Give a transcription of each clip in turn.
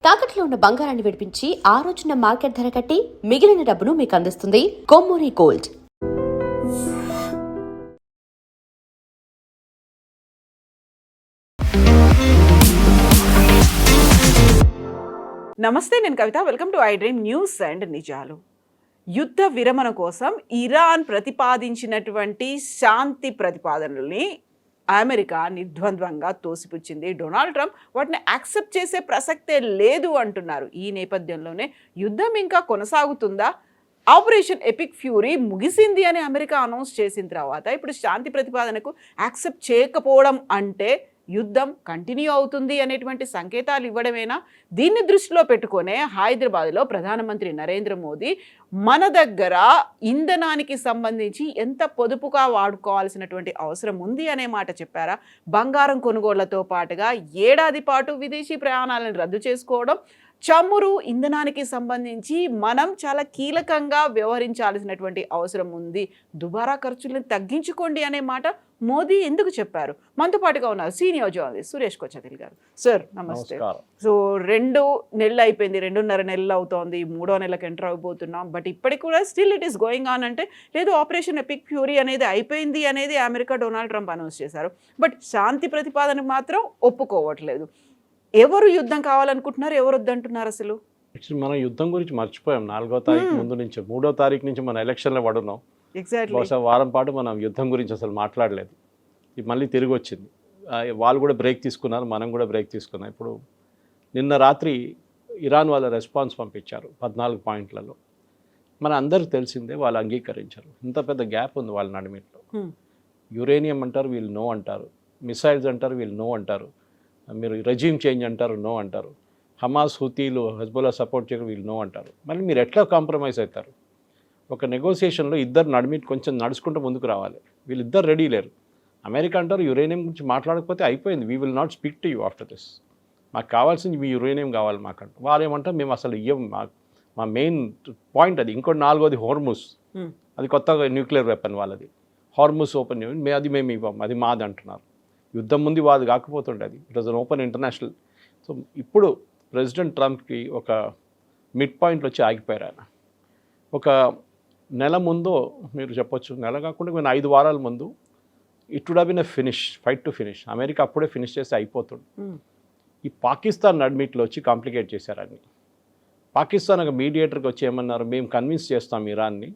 తాకట్లో ఉన్న బంగారాన్ని విడిపించి ఆ రోజున మార్కెట్ ధర కట్టి మిగిలిన డబ్బును మీకు అందిస్తుంది కొమ్మూరి గోల్డ్. నమస్తే, నేను Kavitha. Welcome to I dream news and నిజాలు. యుద్ధ విరమణ కోసం ఇరాన్ ప్రతిపాదించినటువంటి శాంతి ప్రతిపాదనల్ని అమెరికా నిర్ద్వంద్వంగా తోసిపుచ్చింది. డొనాల్డ్ ట్రంప్ వాటిని యాక్సెప్ట్ చేసే ప్రసక్తే లేదు అంటున్నారు. ఈ నేపథ్యంలోనే యుద్ధం ఇంకా కొనసాగుతుందా, ఆపరేషన్ ఎపిక్ ఫ్యూరీ ముగిసింది అని అమెరికా అనౌన్స్ చేసిన తర్వాత ఇప్పుడు శాంతి ప్రతిపాదనకు యాక్సెప్ట్ చేయకపోవడం అంటే యుద్ధం కంటిన్యూ అవుతుంది అనేటువంటి సంకేతాలు ఇవ్వడమేనా? దీన్ని దృష్టిలో పెట్టుకునే హైదరాబాద్లో ప్రధానమంత్రి నరేంద్ర మోదీ మన దగ్గర ఇంధనానికి సంబంధించి ఎంత పొదుపుగా వాడుకోవాల్సినటువంటి అవసరం ఉంది అనే మాట చెప్పారా? బంగారం కొనుగోళ్లతో పాటుగా ఏడాది పాటు విదేశీ ప్రయాణాలను రద్దు చేసుకోవడం, చమురు ఇంధనానికి సంబంధించి మనం చాలా కీలకంగా వ్యవహరించాల్సినటువంటి అవసరం ఉంది, దుబారా ఖర్చులను తగ్గించుకోండి అనే మాట మోదీ ఎందుకు చెప్పారు? మనతో పాటుగా ఉన్నారు సీనియర్ జర్నలిస్ట్ సురేష్ కొచ్చతిల్ గారు. సార్ నమస్తే. సో 2 నెలలు అయిపోయింది, 2.5 నెలలు అవుతోంది, 3వ నెలకు ఎంటర్ అయిపోతున్నాం. బట్ ఇప్పటికి కూడా still it is going on. అంటే లేదు, ఆపరేషన్ ఎపిక్ ఫ్యూరీ అనేది అయిపోయింది అనేది అమెరికా డొనాల్డ్ ట్రంప్ అనౌన్స్ చేశారు. బట్ శాంతి ప్రతిపాదన మాత్రం ఒప్పుకోవట్లేదు. ఎవరు యుద్ధం కావాలనుకుంటున్నారు, ఎవరు వద్దంటున్నారు? అసలు మనం యుద్ధం గురించి మర్చిపోయాం. 4వ తారీఖు ముందు నుంచి 3వ తారీఖు నుంచి మన ఎలక్షన్లో పడున్నాం. బహుశా వారం పాటు మనం యుద్ధం గురించి అసలు మాట్లాడలేదు. ఇది మళ్ళీ తిరిగి వచ్చింది. వాళ్ళు కూడా బ్రేక్ తీసుకున్నారు, మనం కూడా బ్రేక్ తీసుకున్నాం. ఇప్పుడు నిన్న రాత్రి ఇరాన్ వాళ్ళ రెస్పాన్స్ పంపించారు 14 పాయింట్లలో. మన అందరికి తెలిసిందే, వాళ్ళు అంగీకరించారు. ఇంత పెద్ద గ్యాప్ ఉంది వాళ్ళ నడిమిట్లో. యురేనియం అంటారు, వీళ్ళు నో అంటారు. మిసైల్స్ అంటారు, వీళ్ళు నో అంటారు. మీరు రెజ్యూమ్ చేంజ్ అంటారు, నో అంటారు. హమాస్, హుతీలు, హెజ్బుల్లా సపోర్ట్ చేయడం, వీళ్ళు నో అంటారు. మళ్ళీ మీరు ఎట్లా కాంప్రమైజ్ అవుతారు? ఒక నెగోసియేషన్లో ఇద్దరు నడిమి కొంచెం నడుచుకుంటూ ముందుకు రావాలి. వీళ్ళిద్దరు రెడీ లేరు. అమెరికా అంటారు యురేనియం గురించి మాట్లాడకపోతే అయిపోయింది, we will not speak to you after this. మాకు కావాల్సింది మీ యురేనియం కావాలి మాకంట. వాళ్ళు ఏమంటారు, మేము అసలు ఇవ్వం, మా మెయిన్ పాయింట్ అది. ఇంకోటి 4వది హోర్ముస్, అది కొత్తగా న్యూక్లియర్ వెపన్ వాళ్ళది. హార్ముస్ ఓపెన్ అది మేము ఇవ్వం, అది మాది అంటున్నారు. యుద్ధం ముందు వాది కాకపోతుండే అది. It was an open international. So ఇప్పుడు ప్రెసిడెంట్ ట్రంప్కి ఒక మిడ్ పాయింట్లో వచ్చి ఆగిపోయారు ఆయన. ఒక నెల ముందు మీరు చెప్పొచ్చు, నెల కాకుండా నేను 5 వారాల ముందు it would have been a finish, fight to finish. America అప్పుడే ఫినిష్ చేస్తే అయిపోతుంది. ఈ పాకిస్తాన్ నడిమిట్లో వచ్చి కాంప్లికేట్ చేశారు అన్ని. పాకిస్తాన్ ఒక మీడియేటర్కి వచ్చి ఏమన్నారు, మేము కన్విన్స్ చేస్తాం ఇరాన్ని,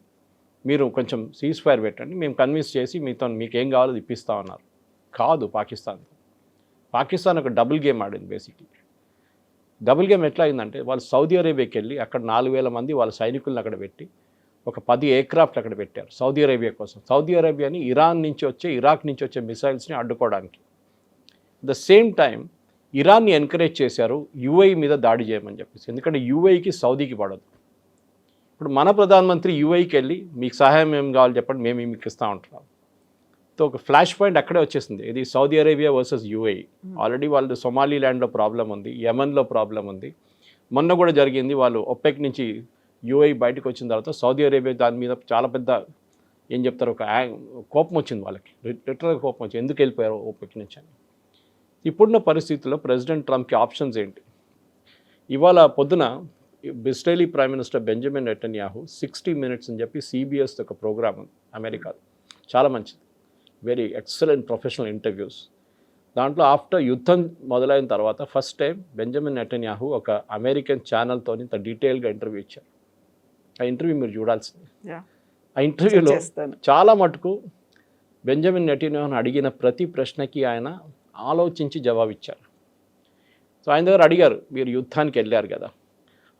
మీరు కొంచెం సీజ్ ఫైర్ పెట్టండి, మేము కన్విన్స్ చేసి మీకు ఏం కావాలో ఇప్పిస్తామన్నారు. కాదు, పాకిస్తాన్ ఒక డబుల్ గేమ్ ఆడింది. బేసిక్లీ డబుల్ గేమ్ ఎట్లా అయిందంటే, వాళ్ళు సౌదీ అరేబియాకి వెళ్ళి అక్కడ 4,000 మంది వాళ్ళ సైనికులను అక్కడ పెట్టి ఒక 10 ఎయిర్క్రాఫ్ట్ అక్కడ పెట్టారు సౌదీ అరేబియా కోసం. సౌదీ అరేబియాని ఇరాక్ నుంచి వచ్చే మిసైల్స్ని అడ్డుకోవడానికి. ద సేమ్ టైం ఇరాన్ని ఎంకరేజ్ చేశారు యూఏఈ మీద దాడి చేయమని చెప్పేసి. ఎందుకంటే యూఏఈకి సౌదీకి పడదు. ఇప్పుడు మన ప్రధానమంత్రి యూఏఈకి వెళ్ళి మీకు సహాయం ఏం కావాలి చెప్పండి, మేము మీకు ఇస్తూ ఉంటున్నాం. సో ఒక ఫ్లాష్ పాయింట్ అక్కడే వచ్చేసింది. ఇది Saudi Arabia versus UAE. Already వాళ్ళు సొమాలీ ల్యాండ్లో ప్రాబ్లం ఉంది, యమన్లో ప్రాబ్లం ఉంది. మొన్న కూడా జరిగింది, వాళ్ళు ఒపెక్ నుంచి యూఏఈ బయటకు వచ్చిన తర్వాత సౌదీ అరేబియా దాని మీద చాలా పెద్ద ఏం చెప్తారు, ఒక కోపం వచ్చింది వాళ్ళకి, లిటరల్గా కోపం వచ్చింది, ఎందుకు వెళ్ళిపోయారు ఒపెక్ నుంచి అని. ఇప్పుడున్న పరిస్థితుల్లో ప్రెసిడెంట్ ట్రంప్కి ఆప్షన్స్ ఏంటి? ఇవాళ పొద్దున Israeli prime minister Benjamin Netanyahu 60 Minutes అని చెప్పి CBS ఒక ప్రోగ్రామ్ ఉంది అమెరికాలో, చాలా మంచిది, వెరీ ఎక్సలెంట్ ప్రొఫెషనల్ ఇంటర్వ్యూస్. దాంట్లో ఆఫ్టర్ యుద్ధం మొదలైన తర్వాత ఫస్ట్ టైం బెంజమిన్ నెతన్యాహు ఒక అమెరికన్ ఛానల్తో ఇంత డీటెయిల్గా ఇంటర్వ్యూ ఇచ్చారు. ఆ ఇంటర్వ్యూ మీరు చూడాల్సింది. ఆ ఇంటర్వ్యూలో చాలా మటుకు బెంజమిన్ నెతన్యాహును అడిగిన ప్రతి ప్రశ్నకి ఆయన ఆలోచించి జవాబిచ్చారు. సో ఆయన దగ్గర అడిగారు, మీరు యుద్ధానికి వెళ్ళారు కదా,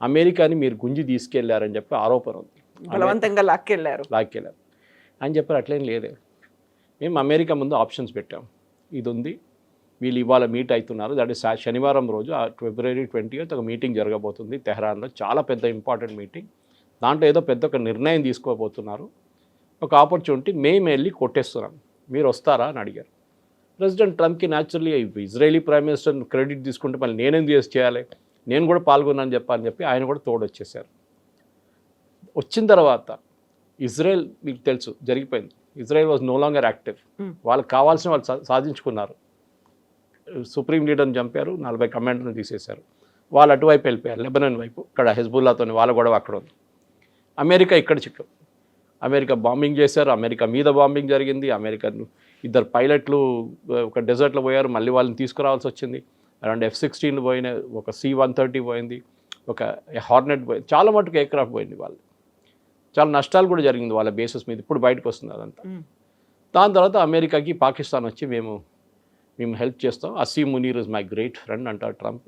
అమెరికాని మీరు గుంజి తీసుకెళ్లారని చెప్పి ఆరోపణ ఉంది, బలవంతంగా లాక్కెళ్ళారు అని చెప్పారు. అట్లేం లేదే, మేము అమెరికా ముందు ఆప్షన్స్ పెట్టాం, ఇది ఉంది, వీళ్ళు ఇవాళ మీట్ అవుతున్నారు, దట్ ఈస్ శనివారం రోజు February 20th ఒక మీటింగ్ జరగబోతుంది తెహరాన్లో, చాలా పెద్ద ఇంపార్టెంట్ మీటింగ్. దాంట్లో ఏదో పెద్ద ఒక నిర్ణయం తీసుకోబోతున్నారు, ఒక ఆపర్చునిటీ, మేము వెళ్ళి కొట్టేస్తున్నాం, మీరు వస్తారా అని అడిగారు. ప్రెసిడెంట్ ట్రంప్కి naturally Israeli prime minister credit తీసుకుంటే మళ్ళీ నేనేం చేయాలి, నేను కూడా పాల్గొన్నాను చెప్పని చెప్పి ఆయన కూడా తోడొచ్చేసారు. వచ్చిన తర్వాత ఇజ్రాయెల్ మీకు తెలుసు జరిగిపోయింది, Israel was no longer active. వాళ్ళకి కావాల్సిన వాళ్ళు సాధించుకున్నారు. సుప్రీం లీడర్ని చంపారు, 40 కమాండర్ని తీసేశారు. వాళ్ళు అటువైపు వెళ్ళిపోయారు, లెబనాన్ వైపు. ఇక్కడ హెజ్బుల్లాతో వాళ్ళ గొడవ అక్కడ ఉంది. అమెరికా ఇక్కడ చిక్కు. అమెరికా బాంబింగ్ చేశారు, అమెరికా మీద బాంబింగ్ జరిగింది. అమెరికా ఇద్దరు పైలట్లు ఒక డెజర్ట్లో పోయారు, మళ్ళీ వాళ్ళని తీసుకురావాల్సి వచ్చింది. అరౌండ్ F-16 పోయినాయి, ఒక C-130 పోయింది, ఒక హార్నెట్ పోయింది, చాలా మటుకు ఎయిర్క్రాఫ్ట్ పోయింది. వాళ్ళు చాలా నష్టాలు కూడా జరిగింది వాళ్ళ బేసెస్ మీద. ఇప్పుడు బయటకు వస్తుంది అదంతా. దాని తర్వాత అమెరికాకి పాకిస్తాన్ వచ్చి మేము హెల్ప్ చేస్తాం. Asim Munir is my great friend అంటారు ట్రంప్.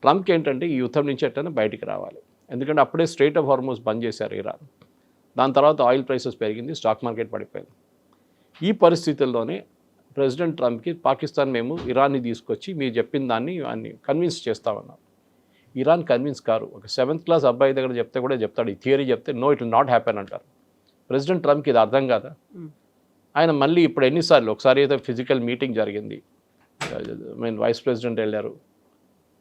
ట్రంప్కి ఏంటంటే ఈ యుద్ధం నుంచి ఎట్టైనా బయటికి రావాలి, ఎందుకంటే అప్పుడే స్ట్రెయిట్ ఆఫ్ హార్మోస్ బంద్ చేశారు ఇరాన్. దాని తర్వాత ఆయిల్ ప్రైసెస్ పెరిగింది, స్టాక్ మార్కెట్ పడిపోయింది. ఈ పరిస్థితుల్లోనే ప్రెసిడెంట్ ట్రంప్కి పాకిస్తాన్ మేము ఇరాన్ని తీసుకొచ్చి మీరు చెప్పిన దాన్ని కన్విన్స్ చేస్తామన్నారు. Iran convince car. ఒక 7th క్లాస్ అబ్బాయి దగ్గర చెప్తే కూడా చెప్తాడు, ఈ థియరీ చెప్తే no it will not happen అంటారు. ప్రెసిడెంట్ ట్రంప్కి ఇది అర్థం కాదా? ఆయన మళ్ళీ ఇప్పుడు ఎన్నిసార్లు, ఒకసారి అయితే ఫిజికల్ మీటింగ్ జరిగింది, వైస్ ప్రెసిడెంట్ వెళ్ళారు,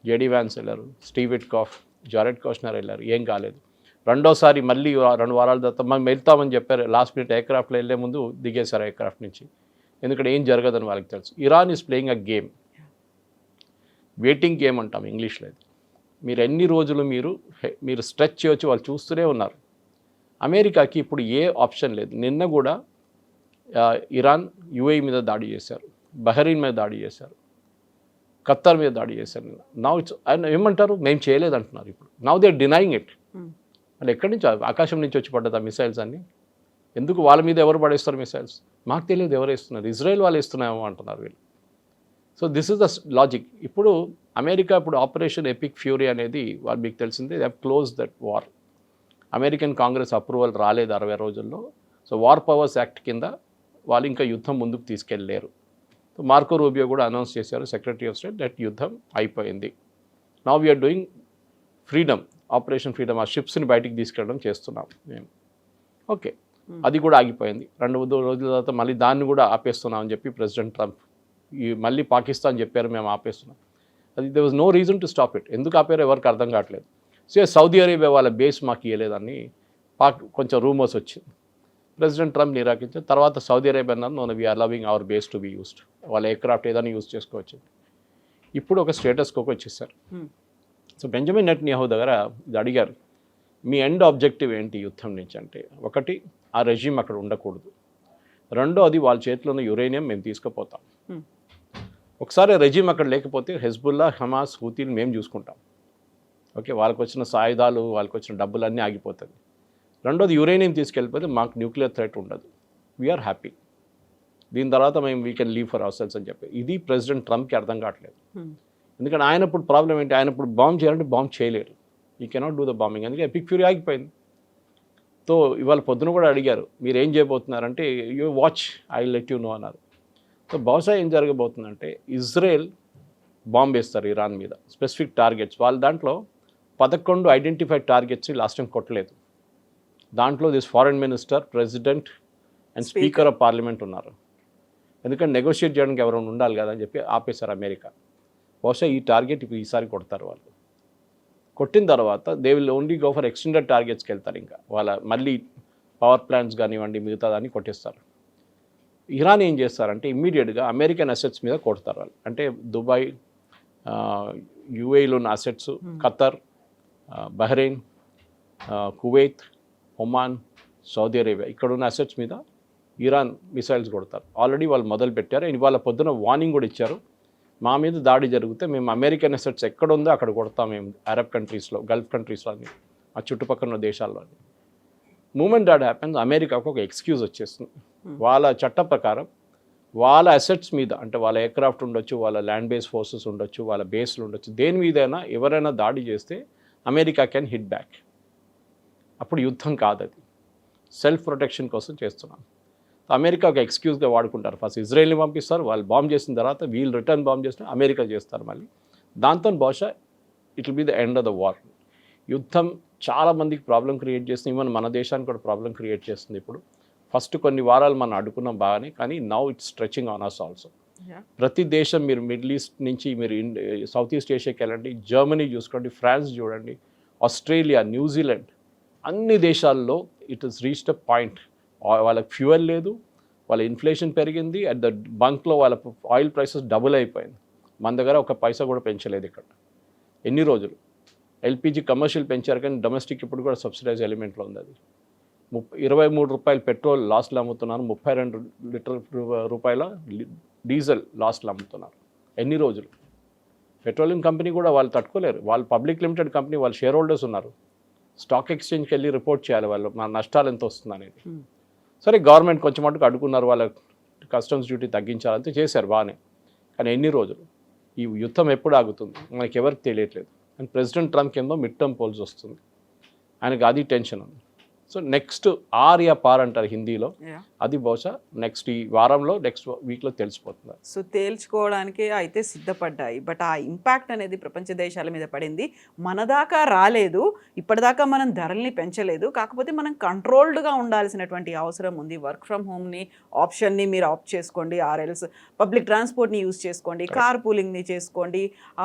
జేడీ వ్యాన్స్ వెళ్ళారు, స్టీవ్ విట్కాఫ్, జారెడ్ కోష్నర్ వెళ్ళారు, ఏం కాలేదు. రెండోసారి మళ్ళీ 2 వారాల తర్వాత మనం వెళ్తామని చెప్పారు, లాస్ట్ మినిట్ ఎయిర్క్రాఫ్ట్లో వెళ్ళే ముందు దిగేశారు ఎయిర్క్రాఫ్ట్ నుంచి, ఎందుకంటే ఏం జరగదని వాళ్ళకి తెలుసు. Iran is playing a game, waiting game అంటాం ఇంగ్లీష్లో. మీరు ఎన్ని రోజులు మీరు స్ట్రెచ్ చేయొచ్చు, వాళ్ళు చూస్తూనే ఉన్నారు. అమెరికాకి ఇప్పుడు ఏ ఆప్షన్ లేదు. నిన్న కూడా ఇరాన్ UAE మీద దాడి చేశారు, బహ్రెయిన్ మీద దాడి చేశారు, ఖత్తర్ మీద దాడి చేశారు. నౌ ఇట్స్ ఏమంటారు, మేము చేయలేదు అంటున్నారు. ఇప్పుడు now they are denying it. అంటే ఎక్కడి నుంచి, ఆకాశం నుంచి వచ్చి పడ్డది ఆ మిసైల్స్ అన్నీ. ఎందుకు వాళ్ళ మీద ఎవరు పడేస్తారు మిసైల్స్? మాకు తెలియదు ఎవరు వేస్తున్నారు, ఇజ్రాయెల్ వాళ్ళు వేస్తున్నామో అంటున్నారు వీళ్ళు. So this is the logic. ఇప్పుడు అమెరికా ఇప్పుడు ఆపరేషన్ ఎపిక్ ఫ్యూరీ అనేది వాళ్ళు మీకు తెలిసిందే, they have close that war. American Congress approval రాలేదు 60 రోజుల్లో. సో వార్ పవర్స్ యాక్ట్ కింద వాళ్ళు ఇంకా యుద్ధం ముందుకు తీసుకెళ్ళలేరు. సో మార్కో రూబియో కూడా అనౌన్స్ చేశారు, సెక్రటరీ ఆఫ్ స్టేట్, దట్ యుద్ధం అయిపోయింది. Now we're doing freedom, operation freedom. ఆ షిప్స్ని బయటికి తీసుకెళ్ళడం చేస్తున్నాం మేము. ఓకే, అది కూడా ఆగిపోయింది. 2 రోజుల తర్వాత మళ్ళీ దాన్ని కూడా ఆపేస్తున్నాం అని చెప్పి ప్రెసిడెంట్ ట్రంప్ మళ్ళీ పాకిస్తాన్ చెప్పారు మేము ఆపేస్తున్నాం. అది they was no reason to stop it. ఎందుకు ఆపారో ఎవరికి అర్థం కావట్లేదు. సో సౌదీ అరేబియా వాళ్ళ బేస్ మాకు ఇవ్వలేదని కొంచెం రూమర్స్ వచ్చింది. ప్రెసిడెంట్ ట్రంప్ నిరాకరించారు. తర్వాత సౌదీ అరేబియా అన్నారు, no we're allowing our base to be used, వాళ్ళ ఎయిర్క్రాఫ్ట్ ఏదైనా యూజ్ చేసుకోవచ్చు. ఇప్పుడు ఒక స్టేటస్ కోకి వచ్చేసారు. సో బెంజమిన్ నెతన్యాహు దగ్గర ఇది అడిగారు, మీ ఎండ్ ఆబ్జెక్టివ్ ఏంటి యుద్ధం నుంచి అంటే, ఒకటి ఆ రెజ్యూమ్ అక్కడ ఉండకూడదు, రెండోది వాళ్ళ చేతిలో ఉన్న యురేనియం మేము తీసుకుపోతాం. ఒకసారి రెజ్యూమ్ అక్కడ లేకపోతే హెజ్బుల్లా, హమాస్, హూతీలు మేము చూసుకుంటాం. ఓకే, వాళ్ళకి వచ్చిన సాయుధాలు, వాళ్ళకి వచ్చిన డబ్బులు అన్నీ ఆగిపోతుంది. రెండోది యురేనియం తీసుకెళ్ళిపోతే మాకు న్యూక్లియర్ థ్రెట్ ఉండదు, వీఆర్ హ్యాపీ. దీని తర్వాత మేము we can leave for hour cells అని చెప్పి. ఇది ప్రెసిడెంట్ ట్రంప్కి అర్థం కావట్లేదు. ఎందుకంటే ఆయన ఇప్పుడు ప్రాబ్లం ఏంటి, ఆయన ఇప్పుడు బాంబ్ చేయాలంటే బాంబ్ చేయలేరు, he cannot do the bombing. అందుకే ఎపిక్ ఫ్యూరీ ఆగిపోయింది. సో ఇవాళ పొద్దున కూడా అడిగారు, మీరు ఏం చేయబోతున్నారంటే, you watch, I let you know అన్నారు. సో బహుశా ఏం జరగబోతుందంటే, ఇజ్రాయెల్ బాంబ్ వేస్తారు ఇరాన్ మీద, స్పెసిఫిక్ టార్గెట్స్. వాళ్ళ దాంట్లో 11 ఐడెంటిఫైడ్ టార్గెట్స్ లాస్ట్ టైం కొట్టలేదు. దాంట్లో this foreign minister, president and speaker of parliament ఉన్నారు. ఎందుకంటే నెగోషియేట్ చేయడానికి ఎవరైనా ఉండాలి కదా అని చెప్పి ఆపేశారు అమెరికా. బహుశా ఈ టార్గెట్ ఇప్పుడు ఈసారి కొడతారు వాళ్ళు. కొట్టిన తర్వాత they will only go for extended టార్గెట్స్కి వెళ్తారు. ఇంకా వాళ్ళ మళ్ళీ పవర్ ప్లాంట్స్ కానివ్వండి, మిగతా దాన్ని కొట్టేస్తారు. ఇరాన్ ఏం చేస్తారంటే ఇమ్మీడియట్గా అమెరికన్ అసెట్స్ మీద కొడతారు వాళ్ళు. అంటే దుబాయ్, UAEలో ఉన్న assets, Qatar, Bahrain, Kuwait, Oman, Saudi Arabia, ఇక్కడ ఉన్న అసెట్స్ మీద ఇరాన్ మిసైల్స్ కొడతారు. ఆల్రెడీ వాళ్ళు మొదలు పెట్టారు. ఇవాళ పొద్దున వార్నింగ్ కూడా ఇచ్చారు, మా మీద దాడి జరిగితే మేము అమెరికన్ అసెట్స్ ఎక్కడ ఉందో అక్కడ కొడతాం మేము, అరబ్ కంట్రీస్లో, గల్ఫ్ కంట్రీస్లో, అన్ని ఆ చుట్టుపక్కల ఉన్న దేశాల్లో. మూమెంట్ దాట్ హ్యాపెన్స్, అమెరికాకు ఒక ఎక్స్క్యూజ్ వచ్చేస్తుంది. వాళ్ళ చట్ట ప్రకారం వాళ్ళ అసెట్స్ మీద, అంటే వాళ్ళ ఎయిర్క్రాఫ్ట్ ఉండొచ్చు, వాళ్ళ ల్యాండ్ బేస్ ఫోర్సెస్ ఉండొచ్చు, వాళ్ళ బేస్లు ఉండొచ్చు, దేని మీదైనా ఎవరైనా దాడి చేస్తే అమెరికా కెన్ హిట్ బ్యాక్. అప్పుడు యుద్ధం కాదు, అది సెల్ఫ్ ప్రొటెక్షన్ కోసం చేస్తున్నాం. అమెరికా ఒక ఎక్స్క్యూజ్గా వాడుకుంటారు. ఫస్ట్ ఇజ్రాయెల్ని పంపిస్తారు, వాళ్ళు బాంబ్ చేసిన తర్వాత వీళ్ళు రిటర్న్ బాంబ్ చేసిన అమెరికా చేస్తారు మళ్ళీ. దాంతో బహుశా it will be the end of the war. యుద్ధం చాలామందికి ప్రాబ్లం క్రియేట్ చేస్తుంది, ఈవెన్ మన దేశానికి కూడా ప్రాబ్లం క్రియేట్ చేస్తుంది. ఇప్పుడు ఫస్ట్ కొన్ని వారాలు మనం అడుగున్నాం బాగానే, కానీ now it's stretching on us also. ప్రతి దేశం, మీరు మిడిల్ ఈస్ట్ నుంచి మీరు సౌత్ ఈస్ట్ ఏషియాకి వెళ్ళండి, జర్మనీ చూసుకోండి, ఫ్రాన్స్ చూడండి, ఆస్ట్రేలియా, న్యూజిలాండ్, అన్ని దేశాల్లో it is reached a point. వాళ్ళకి ఫ్యూయల్ లేదు, వాళ్ళ ఇన్ఫ్లేషన్ పెరిగింది, అట్ ద బంక్లో వాళ్ళ ఆయిల్ ప్రైసెస్ డబుల్ అయిపోయింది. మన దగ్గర ఒక పైసా కూడా పెంచలేదు ఇక్కడ ఎన్ని రోజులు. ఎల్పిజి కమర్షియల్ పెంచారు కానీ డొమెస్టిక్ ఇప్పుడు కూడా సబ్సిడైజ్ ఎలిమెంట్లో ఉంది. అది 23 రూపాయలు పెట్రోల్ లాస్ట్లో అమ్ముతున్నారు, 32 లీటర్ రూపాయల డీజిల్ లాస్ట్లో అమ్ముతున్నారు. ఎన్ని రోజులు? పెట్రోలియం కంపెనీ కూడా వాళ్ళు తట్టుకోలేరు. వాళ్ళు పబ్లిక్ లిమిటెడ్ కంపెనీ, వాళ్ళు షేర్ హోల్డర్స్ ఉన్నారు. స్టాక్ ఎక్స్చేంజ్కి వెళ్ళి రిపోర్ట్ చేయాలి వాళ్ళు మన నష్టాలు ఎంత వస్తుంది అనేది. సరే గవర్నమెంట్ కొంచెం మటుకు అడుగున్నారు, వాళ్ళ కస్టమ్స్ డ్యూటీ తగ్గించాలంటే చేశారు బాగానే. కానీ ఎన్ని రోజులు? ఈ యుద్ధం ఎప్పుడు ఆగుతుంది మనకి ఎవరికి తెలియట్లేదు. అండ్ ప్రెసిడెంట్ ట్రంప్కి ఏమో మిడ్ టర్మ్ పోల్స్ వస్తుంది, ఆయనకి అది టెన్షన్ ఉంది. సో నెక్స్ట్ ఆర్ యా పార్ అంటారు హిందీలో, అది బహుశా నెక్స్ట్ ఈ వారంలో నెక్స్ట్ వీక్లో తెలిసిపోతుంది. సో తేల్చుకోవడానికి అయితే సిద్ధపడ్డాయి, బట్ ఆ ఇంపాక్ట్ అనేది ప్రపంచ దేశాల మీద పడింది. మన దాకా రాలేదు, ఇప్పటిదాకా మనం ధరల్ని పెంచలేదు, కాకపోతే మనం కంట్రోల్డ్గా ఉండాల్సినటువంటి అవసరం ఉంది. వర్క్ ఫ్రమ్ హోమ్ని ఆప్షన్ని మీరు ఆప్ట్ చేసుకోండి, ఆర్ఎల్స్ పబ్లిక్ ట్రాన్స్పోర్ట్ని యూజ్ చేసుకోండి, కార్ పూలింగ్ని చేసుకోండి,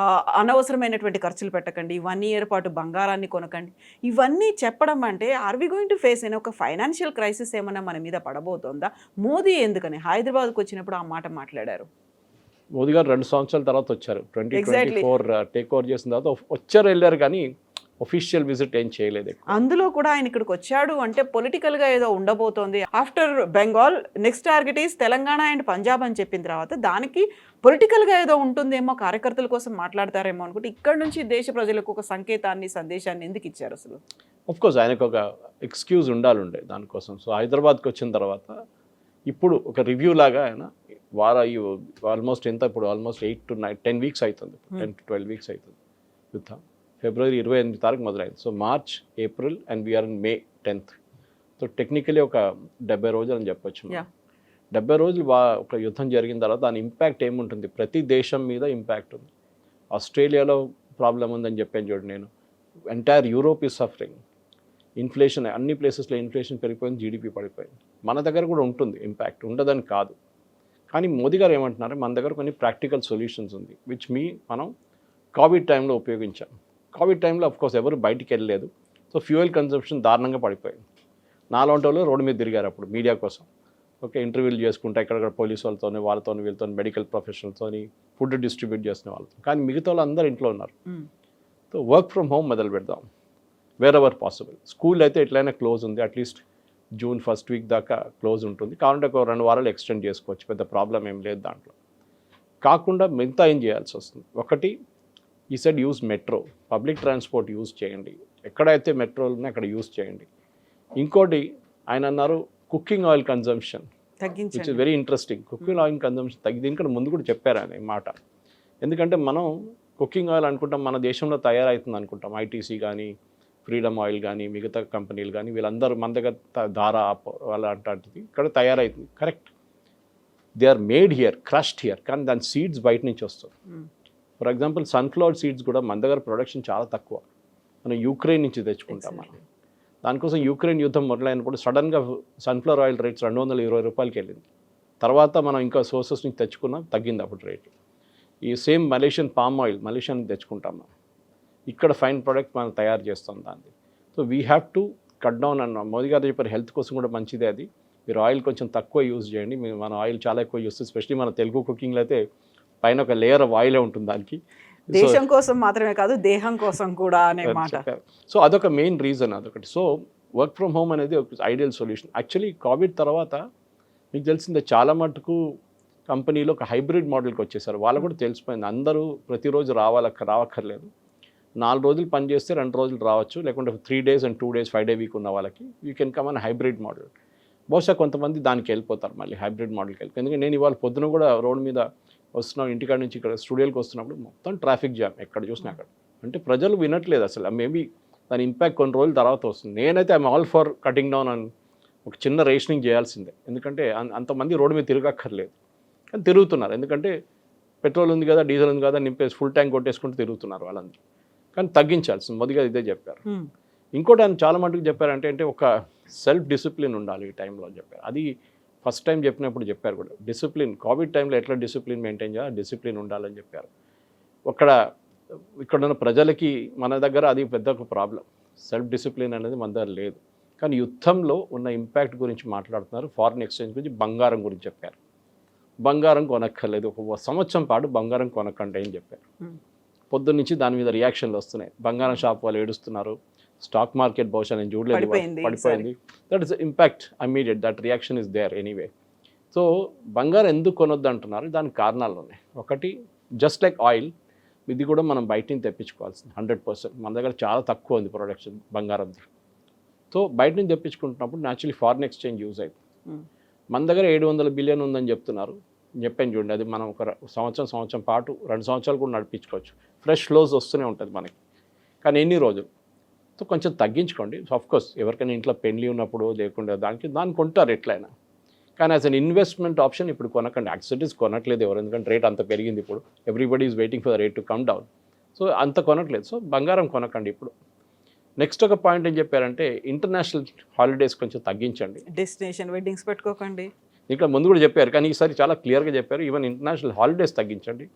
అనవసరమైనటువంటి ఖర్చులు పెట్టకండి, 1 year పాటు బంగారాన్ని కొనకండి. ఇవన్నీ చెప్పడం అంటే are we going to face అయిన ఒక ఫైనాన్షియల్ క్రైసిస్ ఏమన్నా మన మీద పడబోతోందా? మోదీ ఎందుకని హైదరాబాద్కు వచ్చినప్పుడు ఆ మాట మాట్లాడారు? మోదీ గారు 2 సంవత్సరాల తర్వాత వచ్చారు, 2024 టేక్ ఓవర్ చేసిన తర్వాత వచ్చారు వెళ్ళారు, కానీ ఒఫీషియల్ విజిట్ ఏం చేయలేదు. అందులో కూడా ఆయన ఇక్కడికి వచ్చాడు అంటే పొలిటికల్గా ఏదో ఉండబోతోంది. After Bengal next target is Telangana and Punjab అని చెప్పిన తర్వాత దానికి పొలిటికల్గా ఏదో ఉంటుందేమో, కార్యకర్తల కోసం మాట్లాడతారేమో అనుకుంటే ఇక్కడ నుంచి దేశ ప్రజలకు ఒక సంకేతాన్ని, సందేశాన్ని ఎందుకు ఇచ్చారు అసలు? కోర్స్ ఆయనకు ఒక ఎక్స్క్యూజ్ ఉండాలండే దానికోసం. సో హైదరాబాద్కి వచ్చిన తర్వాత ఇప్పుడు ఒక రివ్యూ లాగా ఆయన ఆల్మోస్ట్ ఎంత ఇప్పుడు ఆల్మోస్ట్ 8 to 10 weeks అవుతుంది, 10 to 12 weeks అవుతుంది యుద్ధం. ఫిబ్రవరి 28 తారీఖు మొదలైంది. So March, April and we're in May 10th. So technically ఒక 70 రోజులు అని చెప్పొచ్చు. 70 రోజులు ఒక యుద్ధం జరిగిన తర్వాత దాని ఇంపాక్ట్ ఏముంటుంది? ప్రతి దేశం మీద ఇంపాక్ట్ ఉంది. ఆస్ట్రేలియాలో ప్రాబ్లం ఉందని చెప్పాను చూడండి నేను, entire Europe is suffering. Inflation అన్ని ప్లేసెస్లో ఇన్ఫ్లేషన్ పెరిగిపోయింది, జీడిపి పడిపోయింది. మన దగ్గర కూడా ఉంటుంది ఇంపాక్ట్, ఉండదని కాదు. కానీ మోదీ గారు ఏమంటున్నారు, మన దగ్గర కొన్ని ప్రాక్టికల్ సొల్యూషన్స్ ఉంది విచ్ మనం కోవిడ్ టైంలో ఉపయోగించాం. కోవిడ్ టైంలో అఫ్కోర్స్ ఎవరు బయటికి వెళ్ళలేదు, సో ఫ్యూయల్ కన్సంప్షన్ దారుణంగా పడిపోయింది. నాలాంటి వాళ్ళు రోడ్డు మీద తిరిగారు అప్పుడు మీడియా కోసం. ఓకే, ఇంటర్వ్యూలు చేసుకుంటా ఎక్కడెక్కడ పోలీసు వాళ్ళతో వీళ్ళతో మెడికల్ ప్రొఫెషనల్తో ఫుడ్ డిస్ట్రిబ్యూట్ చేసిన వాళ్ళతో. కానీ మిగతా వాళ్ళు అందరూ ఇంట్లో ఉన్నారు. సో వర్క్ ఫ్రమ్ హోమ్ మొదలు పెడదాం వేర్ ఎవర్ పాసిబుల్. స్కూల్ అయితే ఎట్లయినా క్లోజ్ ఉంది, అట్లీస్ట్ జూన్ 1st week దాకా క్లోజ్ ఉంటుంది. కావాలంటే ఒక 2 వారాలు ఎక్స్టెండ్ చేసుకోవచ్చు, పెద్ద ప్రాబ్లం ఏం లేదు దాంట్లో. కాకుండా మిగతా ఏం చేయాల్సి వస్తుంది? ఒకటి, ఈ side use metro, public transport use చేయండి, ఎక్కడైతే మెట్రోలు ఉన్నాయో అక్కడ యూజ్ చేయండి. ఇంకోటి ఆయన అన్నారు cooking oil consumption, which is very interesting. Cooking oil consumption దీనికంటే ముందు కూడా చెప్పారు ఆయన ఈ మాట. ఎందుకంటే మనం కుకింగ్ ఆయిల్ అనుకుంటాం మన దేశంలో తయారవుతుంది అనుకుంటాం, ఐటీసీ కానీ ఫ్రీడమ్ ఆయిల్ కానీ మిగతా కంపెనీలు కానీ వీళ్ళందరూ మన దగ్గర ధారా వాళ్ళ అలాంటిది ఇక్కడ తయారవుతుంది. Correct, they are made here, crushed here, కానీ దాని సీడ్స్ బయట నుంచి వస్తాయి. ఫర్ ఎగ్జాంపుల్ సన్ఫ్లవర్ సీడ్స్ కూడా మన దగ్గర ప్రొడక్షన్ చాలా తక్కువ, మనం యూక్రెయిన్ నుంచి తెచ్చుకుంటాం. మనం దానికోసం యూక్రెయిన్ యుద్ధం మొదలైనప్పుడు సడన్గా సన్ఫ్లవర్ ఆయిల్ రేట్స్ 220 రూపాయలకి వెళ్ళింది. తర్వాత మనం ఇంకా సోర్సెస్ నుంచి తెచ్చుకున్నాం, తగ్గింది అప్పుడు రేటు. ఈ same Malaysian palm oil Malaysia నుంచి తెచ్చుకుంటాం మనం, ఇక్కడ ఫైన్ ప్రోడక్ట్ మనం తయారు చేస్తాం దాన్ని. So we have to cut down అన్న మోదీ గారు చెప్పారు, హెల్త్ కోసం కూడా మంచిదే అది. మీరు ఆయిల్ కొంచెం తక్కువ యూజ్ చేయండి. మన ఆయిల్ చాలా ఎక్కువ యూజ్ చేస్తాం, ఎస్పెషలీ మన తెలుగు కుకింగ్లో అయితే పైన ఒక లేయర్ ఆఫ్ ఆయిలే ఉంటుంది దానికి. దేశం కోసం మాత్రమే కాదు, దేహం కోసం కూడా అనే మాట. సో అదొక మెయిన్ రీజన్ అదొకటి. సో వర్క్ ఫ్రమ్ హోమ్ అనేది ఒక ఐడియల్ సొల్యూషన్. యాక్చువల్లీ కోవిడ్ తర్వాత మీకు తెలిసిందే చాలా మటుకు కంపెనీలో ఒక హైబ్రిడ్ మోడల్కి వచ్చేసారు. వాళ్ళకు కూడా తెలిసిపోయింది, అందరూ ప్రతిరోజు రావక్కర్లేదు. 4 రోజులు పని చేస్తే 2 రోజులు రావచ్చు, లేకుంటే 3 days and 2 days 5-day week ఉన్న వాళ్ళకి you can come on hybrid model. బహుశా కొంతమంది దానికి వెళ్ళిపోతారు, మళ్ళీ హైబ్రిడ్ మోడల్కి వెళ్ళి. ఎందుకంటే నేను ఇవాళ పొద్దున కూడా రోడ్ మీద వస్తున్నాం, ఇంటికాడ నుంచి ఇక్కడ స్టూడియోకి వస్తున్నప్పుడు మొత్తం ట్రాఫిక్ జామ్ ఎక్కడ చూసినా అక్కడ. అంటే ప్రజలు వినట్లేదు అసలు. మేబీ దాని ఇంపాక్ట్ కొన్ని రోజుల తర్వాత వస్తుంది. నేనైతే I'm all for cutting down అని ఒక చిన్న రేషనింగ్ చేయాల్సిందే. ఎందుకంటే అంతమంది రోడ్డు మీద తిరగక్కర్లేదు, కానీ తిరుగుతున్నారు. ఎందుకంటే పెట్రోల్ ఉంది కదా, డీజిల్ ఉంది కదా, నింపేసి ఫుల్ ట్యాంక్ కొట్టేసుకుంటూ తిరుగుతున్నారు వాళ్ళందరూ. కానీ తగ్గించాల్సింది, మొదటిగా ఇదే చెప్పారు. ఇంకోటి ఆయన చాలా మటుకు చెప్పారంటే అంటే ఒక సెల్ఫ్ డిసిప్లిన్ ఉండాలి ఈ టైంలో అని చెప్పారు. అది ఫస్ట్ టైం చెప్పినప్పుడు చెప్పారు కూడా, డిసిప్లిన్ కోవిడ్ టైంలో ఎట్లా డిసిప్లిన్ మెయింటైన్ చేయాలి, డిసిప్లిన్ ఉండాలని చెప్పారు. ఇక్కడ ఉన్న ప్రజలకి మన దగ్గర అది పెద్ద ఒక ప్రాబ్లం, సెల్ఫ్ డిసిప్లిన్ అనేది మన దగ్గర లేదు. కానీ యుద్ధంలో ఉన్న ఇంపాక్ట్ గురించి మాట్లాడుతున్నారు, ఫారిన్ ఎక్స్చేంజ్ గురించి, బంగారం గురించి చెప్పారు. బంగారం కొనక్కర్లేదు, 1 సంవత్సరం పాటు బంగారం కొనకండి అని చెప్పారు. పొద్దున్న నుంచి దాని మీద రియాక్షన్లు వస్తున్నాయి. బంగారం షాప్ వాళ్ళు ఏడుస్తున్నారు, స్టాక్ మార్కెట్ బహుశా నేను చూడలేదు, పడిపోయింది. That is impact immediate, that reaction is there anyway. So బంగారం ఎందుకు కొనొద్దు అంటున్నారు, దానికి కారణాలు ఉన్నాయి. ఒకటి, జస్ట్ లైక్ ఆయిల్, ఇది కూడా మనం బయట నుంచి తెప్పించుకోవాల్సింది 100%. మన దగ్గర చాలా తక్కువ ఉంది ప్రొడక్షన్ బంగారంది. సో బయట నుంచి తెప్పించుకుంటున్నప్పుడు న్యాచురలీ ఫారిన్ ఎక్స్చేంజ్ యూజ్ అవుతుంది. మన దగ్గర 700 బిలియన్ ఉందని చెప్తున్నారు, చెప్పాను చూడండి. అది మనం ఒక సంవత్సరం పాటు 2 సంవత్సరాలు కూడా నడిపించుకోవచ్చు. ఫ్రెష్ ఫ్లోస్ వస్తూనే ఉంటుంది మనకి. కానీ ఎన్ని రోజులు? సో కొంచెం తగ్గించుకోండి. ఆఫ్కోర్స్ ఎవరికైనా ఇంట్లో పెళ్లి ఉన్నప్పుడు లేకుండా దాన్ని కొంటారు ఎట్లయినా. కానీ యాజ్ అన్ ఇన్వెస్ట్మెంట్ ఆప్షన్ ఇప్పుడు కొనకండి. యాక్సిడెంట్స్ కొనట్లేదు ఎవరు, ఎందుకంటే రేట్ అంత పెరిగింది. ఇప్పుడు everybody is waiting for the rate to come down. So అంత కొనట్లేదు. సో బంగారం కొనకండి ఇప్పుడు. నెక్స్ట్ ఒక పాయింట్ ఏం చెప్పారంటే, ఇంటర్నేషనల్ హాలిడేస్ కొంచెం తగ్గించండి. డెస్టినేషన్ వెడ్డింగ్స్ పెట్టుకోకండి. ఇక్కడ ముందు కూడా చెప్పారు, కానీ ఈసారి చాలా క్లియర్గా చెప్పారు. ఈవెన్ ఇంటర్నేషనల్ హాలిడేస్ తగ్గించండి.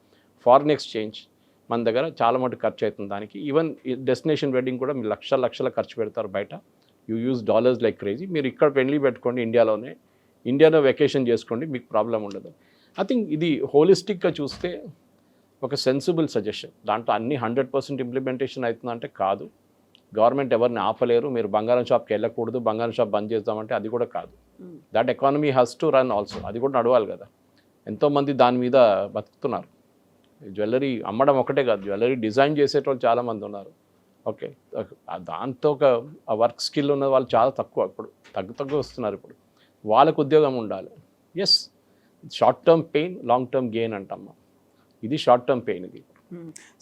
ఫారిన్ ఎక్స్చేంజ్ మన దగ్గర చాలా మటుకు ఖర్చు అవుతుంది దానికి. ఈవెన్ డెస్టినేషన్ వెడ్డింగ్ కూడా మీరు లక్షల ఖర్చు పెడతారు బయట. You use dollars like crazy. మీరు ఇక్కడ పెళ్లి పెట్టుకోండి, ఇండియాలో వెకేషన్ చేసుకోండి, మీకు ప్రాబ్లం ఉండదు. ఐ థింక్ ఇది హోలిస్టిక్గా చూస్తే ఒక సెన్సిబుల్ సజెషన్. దాంట్లో అన్ని 100% ఇంప్లిమెంటేషన్ అవుతుందంటే కాదు. గవర్నమెంట్ ఎవరిని ఆపలేరు. మీరు బంగారం షాప్కి వెళ్ళకూడదు, బంగారం షాప్ బంద్ చేద్దామంటే అది కూడా కాదు. That economy has to run also. అది కూడా నడవాలి కదా. ఎంతోమంది దాని మీద బతుకుతున్నారు. జ్యువెలరీ అమ్మడం ఒకటే కాదు, జ్యువెలరీ డిజైన్ చేసేటోళ్ళు చాలామంది ఉన్నారు. ఓకే, దాంతో ఒక వర్క్ స్కిల్ ఉన్న వాళ్ళు చాలా తక్కువ. ఇప్పుడు తగ్గు వస్తున్నారు. ఇప్పుడు వాళ్ళకు ఉద్యోగం ఉండాలి. Yes, short term pain, long term gain అంటమ్మా. ఇది షార్ట్ టర్మ్ పెయిన్ ఇది.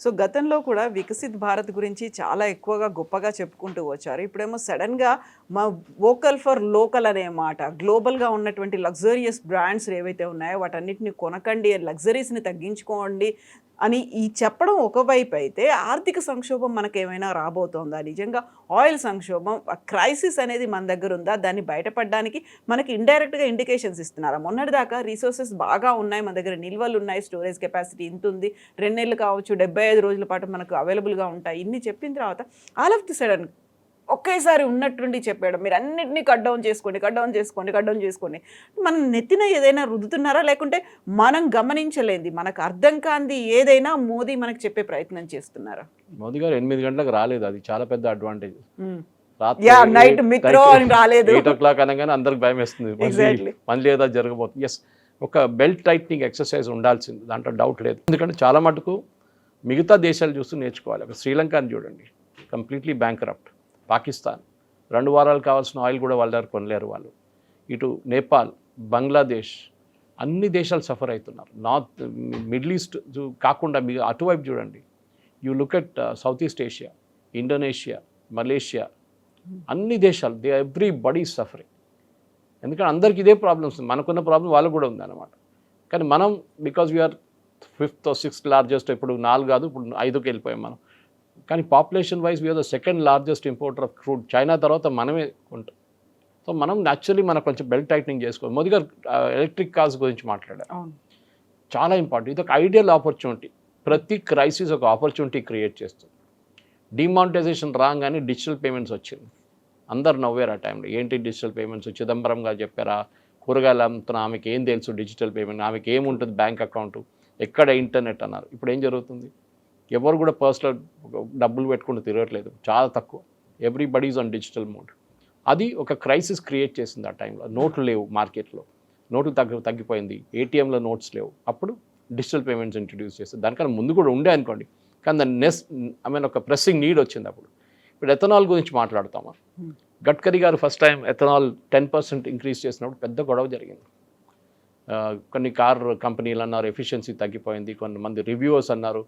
సో గతంలో కూడా వికసిత్ భారత్ గురించి చాలా ఎక్కువగా గొప్పగా చెప్పుకుంటూ వచ్చారు. ఇప్పుడేమో సడన్గా మా వోకల్ ఫర్ లోకల్ అనే మాట, గ్లోబల్గా ఉన్నటువంటి లగ్జరియస్ బ్రాండ్స్ ఏవైతే ఉన్నాయో వాటన్నిటిని కొనకండి, లగ్జరీస్ని తగ్గించుకోండి అని ఈ చెప్పడం ఒకవైపు అయితే, ఆర్థిక సంక్షోభం మనకేమైనా రాబోతోందా? నిజంగా ఆయిల్ సంక్షోభం, క్రైసిస్ అనేది మన దగ్గర ఉందా? దాన్ని బయటపడడానికి మనకి ఇండైరెక్ట్గా ఇండికేషన్స్ ఇస్తున్నారా? మొన్నటిదాకా రిసోర్సెస్ బాగా ఉన్నాయి, మన దగ్గర నిల్వలు ఉన్నాయి, స్టోరేజ్ కెపాసిటీ ఇంత ఉంది, 2 నెలలు కావచ్చు, 75 రోజుల పాటు మనకు అవైలబుల్గా ఉంటాయి, ఇన్ని చెప్పిన తర్వాత ఆల్ ఆఫ్ ది సడన్ ఒకేసారి ఉన్నట్టుండి చెప్పాడు, మీరు అన్నింటినీ కట్ డౌన్ చేసుకోండి. మనం నెత్తిన ఏదైనా రుద్దుతున్నారా, లేకుంటే మనం గమనించలేంది, మనకు అర్థం కాంది ఏదైనా మోదీ మనకు చెప్పే ప్రయత్నం చేస్తున్నారా? మోదీ గారు 8 గంటలకు రాలేదు, అది చాలా పెద్ద అడ్వాంటేజ్. నైట్ మిక్రో అని రాలేదు, 8 o'clock అనగానే అందరికి భయం వేస్తుంది, మళ్ళీ ఏదో జరగబోతుంది. ఎస్, ఒక బెల్ట్ టైట్నింగ్ ఎక్సర్సైజ్ ఉండాల్సింది, దాంట్లో డౌట్ లేదు. ఎందుకంటే చాలా మటుకు మిగతా దేశాలు చూస్తూ నేర్చుకోవాలి. ఒక శ్రీలంకని చూడండి, కంప్లీట్లీ బ్యాంక్రప్ట్. పాకిస్తాన్ 2 వారాలు కావాల్సిన ఆయిల్ కూడా వాళ్ళ దగ్గర కొనలేరు వాళ్ళు. ఇటు నేపాల్, బంగ్లాదేశ్, అన్ని దేశాలు సఫర్ అవుతున్నారు. నార్త్ మిడిల్ ఈస్ట్ కాకుండా మీరు అటువైపు చూడండి. You look at south east Asia, Indonesia, Malaysia, అన్ని దేశాలు, ఎవ్రీబడీ ఈజ్ సఫరింగ్. ఎందుకంటే అందరికీ ఇదే ప్రాబ్లమ్స్. మనకున్న ప్రాబ్లం వాళ్ళకు కూడా ఉందన్నమాట. కానీ మనం because we are 5th or 6th largest, ఇప్పుడు 4 కాదు, ఇప్పుడు 5కి వెళ్ళిపోయాం మనం. కానీ population wise we're the 2nd largest importer of crude. China తర్వాత మనమే ఉంటాం. సో మనం న్యాచురల్లీ మనకు కొంచెం బెల్ట్ టైట్నింగ్ చేసుకోవాలి. మోదీ గారు ఎలక్ట్రిక్ కార్స్ గురించి మాట్లాడారు, చాలా ఇంపార్టెంట్. ఇది ఒక ఐడియల్ ఆపర్చునిటీ. ప్రతి క్రైసిస్ ఒక ఆపర్చునిటీ క్రియేట్ చేస్తుంది. డిమానిటైజేషన్ రాగానే డిజిటల్ పేమెంట్స్ వచ్చింది, అందరు నవ్వారు ఆ టైంలో. ఏంటి డిజిటల్ పేమెంట్స్? చిదంబరం గారు చెప్పారా, కూరగాయలు అమ్ముతున్న ఆమెకి ఏం తెలుసు డిజిటల్ పేమెంట్, ఆమెకి ఏముంటుంది బ్యాంక్ అకౌంట్, ఎక్కడ ఇంటర్నెట్ అన్నారు. ఇప్పుడు ఏం జరుగుతుంది? ఎవరు కూడా పర్సనల్ డబ్బులు పెట్టుకుంటూ తిరగట్లేదు, చాలా తక్కువ. Everybody's on digital mode. అది ఒక క్రైసిస్ క్రియేట్ చేసింది ఆ టైంలో. నోట్లు లేవు మార్కెట్లో, నోట్లు తగ్గిపోయింది, ఏటీఎంలో నోట్స్ లేవు. అప్పుడు డిజిటల్ పేమెంట్స్ ఇంట్రడ్యూస్ చేస్తారు. దానికన్నా ముందు కూడా ఉండే అనుకోండి, కానీ దాన్ని ఒక ప్రెస్సింగ్ నీడ్ వచ్చింది అప్పుడు. ఇప్పుడు ఎథనాల్ గురించి మాట్లాడతామా? గడ్కరీ గారు ఫస్ట్ టైం ఎథనాల్ 10% ఇంక్రీజ్ చేసినప్పుడు పెద్ద గొడవ జరిగింది. కొన్ని కార్ కంపెనీలు అన్నారు ఎఫిషియన్సీ తగ్గిపోయింది, కొంతమంది రివ్యూవర్స్ అన్నారు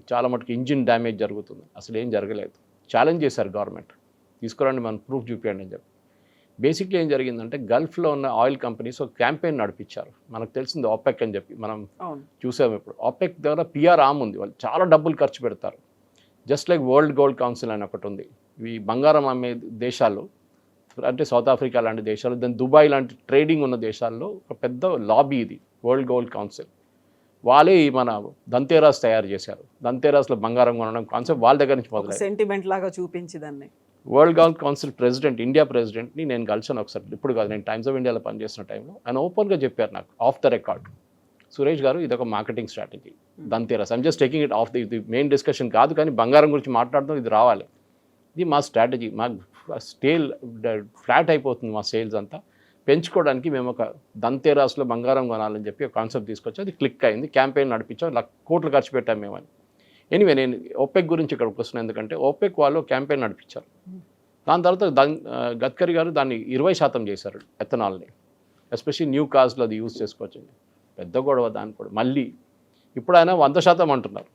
చాలా మటుకు ఇంజిన్ డ్యామేజ్ జరుగుతుంది. అసలు ఏం జరగలేదు. ఛాలెంజ్ చేశారు గవర్నమెంట్, తీసుకురండి మనం ప్రూఫ్ చూపించండి అని చెప్పి. బేసిక్లీ ఏం జరిగిందంటే, గల్ఫ్లో ఉన్న ఆయిల్ కంపెనీస్ ఒక క్యాంపెయిన్ నడిపించారు. మనకు తెలిసింది OPEC అని చెప్పి, మనం చూసాము. ఇప్పుడు OPEC దగ్గర PR ఆర్మ్ ఉంది, వాళ్ళు చాలా డబ్బులు ఖర్చు పెడతారు. Just like world gold council అని ఒకటి ఉంది. ఈ బంగారం అమ్మే దేశాలు అంటే సౌత్ ఆఫ్రికా లాంటి దేశాలు, దాని దుబాయ్ లాంటి ట్రేడింగ్ ఉన్న దేశాల్లో ఒక పెద్ద లాబీ ఇది వరల్డ్ గోల్డ్ కౌన్సిల్. వాళ్ళే మన ధన్తేరాస్ తయారు చేశారు. ధన్తేరాస్లో బంగారం కొనడం కాన్సెప్ట్ వాళ్ళ దగ్గర నుంచి మొదలైంది. సెంటిమెంట్ లాగా చూపించిందాన్ని. World gold council president, India ప్రెసిడెంట్ని నేను కలిసాను ఒకసారి, ఇప్పుడు కాదు, నేను టైమ్స్ ఆఫ్ ఇండియాలో పనిచేసిన టైంలో. ఆయన ఓపెన్గా చెప్పారు నాకు, ఆఫ్ ద రికార్డ్, సురేష్ గారు ఇది ఒక marketing strategy Dhanteras. I'm just taking it off the main discussion కాదు, కానీ బంగారం గురించి మాట్లాడడం ఇది రావాలి. ఇది మా స్ట్రాటజీ. మా స్టేల్ ఫ్లాట్ అయిపోతుంది మా సేల్స్ అంతా. పెంచుకోవడానికి మేము ఒక దంతేరాస్లో బంగారం కొనాలని చెప్పి ఒక కాన్సెప్ట్ తీసుకొచ్చి అది క్లిక్ అయింది. క్యాంపెయిన్ నడిపించాం, కోట్లు ఖర్చు పెట్టాం మేమని. ఎనీవే నేను ఓపెక్ గురించి ఇక్కడికి వస్తున్నాను, ఎందుకంటే ఓపెక్ వాళ్ళు క్యాంపెయిన్ నడిపించారు. దాని తర్వాత గడ్కరీ గారు దాన్ని 20% చేశారు ఎథనాల్ని, ఎస్పెషల్లీ న్యూ కార్స్లో అది యూజ్ చేసుకోవచ్చు. పెద్ద గొడవ దాని కూడా. మళ్ళీ ఇప్పుడు ఆయన 100% అంటున్నారు.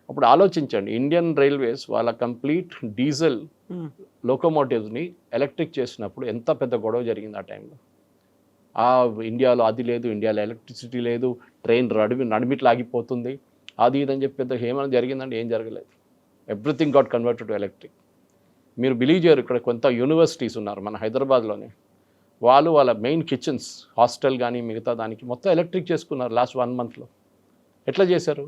అప్పుడు ఆలోచించండి, ఇండియన్ రైల్వేస్ వాళ్ళ కంప్లీట్ డీజిల్ లోకోమోటివ్స్ని ఎలక్ట్రిక్ చేసినప్పుడు ఎంత పెద్ద గొడవ జరిగింది ఆ టైంలో. ఇండియాలో అది లేదు, ఇండియాలో ఎలక్ట్రిసిటీ లేదు, ట్రైన్ నడిమిట్లు ఆగిపోతుంది, అది ఇదని చెప్పి పెద్ద ఏమైనా జరిగిందంటే ఏం జరగలేదు. Everything got converted to electric. మీరు బిలీవ్ చేయరు, ఇక్కడ కొంత యూనివర్సిటీస్ ఉన్నారు మన హైదరాబాద్లోనే, వాళ్ళ మెయిన్ కిచెన్స్ హాస్టల్ కానీ మిగతా దానికి మొత్తం ఎలక్ట్రిక్ చేసుకున్నారు లాస్ట్ 1 monthలో. ఎట్లా చేశారు?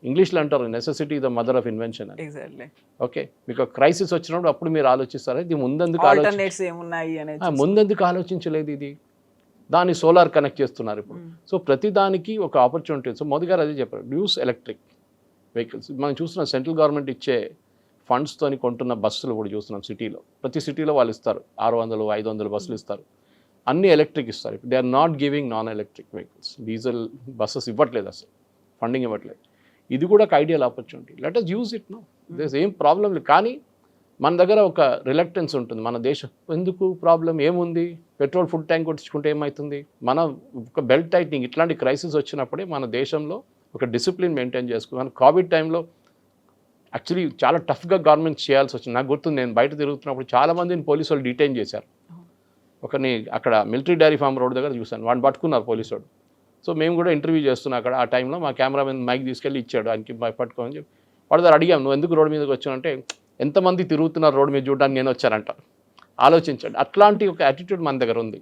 ఇంగ్లీష్లో అంటారు necessity the mother of invention అని. ఎగ్జాక్ట్లీ. ఓకే, మీకు క్రైసిస్ వచ్చినప్పుడు అప్పుడు మీరు ఆలోచిస్తారు ఇది ముందెందుకు ఆలోచించలేదు ఇది. దాన్ని సోలార్ కనెక్ట్ చేస్తున్నారు ఇప్పుడు. సో ప్రతి దానికి ఒక ఆపర్చునిటీ. సో మోదీ గారు అదే చెప్పారు, యూస్ ఎలక్ట్రిక్ వెహికల్స్. మనం చూస్తున్నాం సెంట్రల్ గవర్నమెంట్ ఇచ్చే ఫండ్స్తోని కొంటున్న బస్సులు కూడా చూస్తున్నాం సిటీలో. ప్రతి సిటీలో వాళ్ళు ఇస్తారు 600-500 బస్సులు ఇస్తారు, అన్నీ ఎలక్ట్రిక్ ఇస్తారు. ఇప్పుడు they are not giving non electric vehicles. Diesel buses ఇవ్వట్లేదు, అసలు ఫండింగ్ ఇవ్వట్లేదు. ఇది కూడా ఒక ideal opportunity. Let us use it no, there ఏం ప్రాబ్లం లేదు. కానీ మన దగ్గర ఒక రిలక్టెన్స్ ఉంటుంది. మన దేశం ఎందుకు ప్రాబ్లం ఏముంది, పెట్రోల్ ఫుల్ ట్యాంక్ కొట్టించుకుంటే ఏమవుతుంది. మన ఒక బెల్ట్ టైట్నింగ్ ఇట్లాంటి క్రైసిస్ వచ్చినప్పుడే మన దేశంలో ఒక డిసిప్లిన్ మెయింటైన్ చేసుకున్నాను. కోవిడ్ టైంలో యాక్చువల్లీ చాలా టఫ్గా గవర్నమెంట్ చేయాల్సి వచ్చింది. నాకు గుర్తుంది, నేను బయట తిరుగుతున్నప్పుడు చాలామందిని పోలీసు వాళ్ళు డిటైన్ చేశారు. ఒకరిని అక్కడ మిలిటరీ డైరీ ఫామ్ రోడ్ దగ్గర చూశాను, వాడిని పట్టుకున్నారు పోలీసు వాడు. సో మేము కూడా ఇంటర్వ్యూ చేస్తున్నాం అక్కడ. ఆ టైంలో మా కెమెరామెన్ మైక్ తీసుకెళ్ళి ఇచ్చాడు ఆయనకి పట్టుకోని చెప్పి. వాడు దగ్గర అడిగాం, నువ్వు ఎందుకు రోడ్డు మీదకి వచ్చానంటే ఎంతమంది తిరుగుతున్నారు రోడ్డు మీద చూడడానికి నేను వచ్చానంట. ఆలోచించండి, అట్లాంటి ఒక యాటిట్యూడ్ మన దగ్గర ఉంది.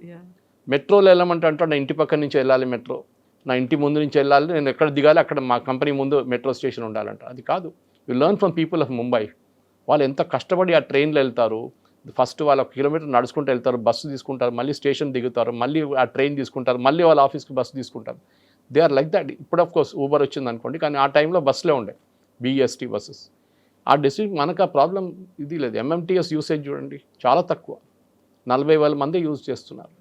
మెట్రోలో వెళ్ళమంటే అంటాడు, నా ఇంటి పక్క నుంచి వెళ్ళాలి మెట్రో, నా ఇంటి ముందు నుంచి వెళ్ళాలి, నేను ఎక్కడ దిగాలి అక్కడ మా కంపెనీ ముందు మెట్రో స్టేషన్ ఉండాలంట. అది కాదు. You learn from people of Mumbai. వాళ్ళు ఎంత కష్టపడి ఆ ట్రైన్లో వెళ్తారు. ఫస్ట్ వాళ్ళు 1 కిలోమీటర్ నడుచుకుంటూ వెళ్తారు, బస్సు తీసుకుంటారు, మళ్ళీ స్టేషన్ దిగుతారు, మళ్ళీ ఆ ట్రైన్ తీసుకుంటారు, మళ్ళీ వాళ్ళ ఆఫీస్కి బస్సు తీసుకుంటారు. They are like that. ఇప్పుడు ఆఫ్ కోర్స్ ఊబర్ వచ్చింది అనుకోండి, కానీ ఆ టైంలో బస్సులే ఉండే, BEST బస్సెస్. ఆ డిస్ట్రిక్ట్ మనకు ఆ ప్రాబ్లం ఇది లేదు. MMTS యూసేజ్ చూడండి చాలా తక్కువ, 40,000 మంది యూజ్ చేస్తున్నారు.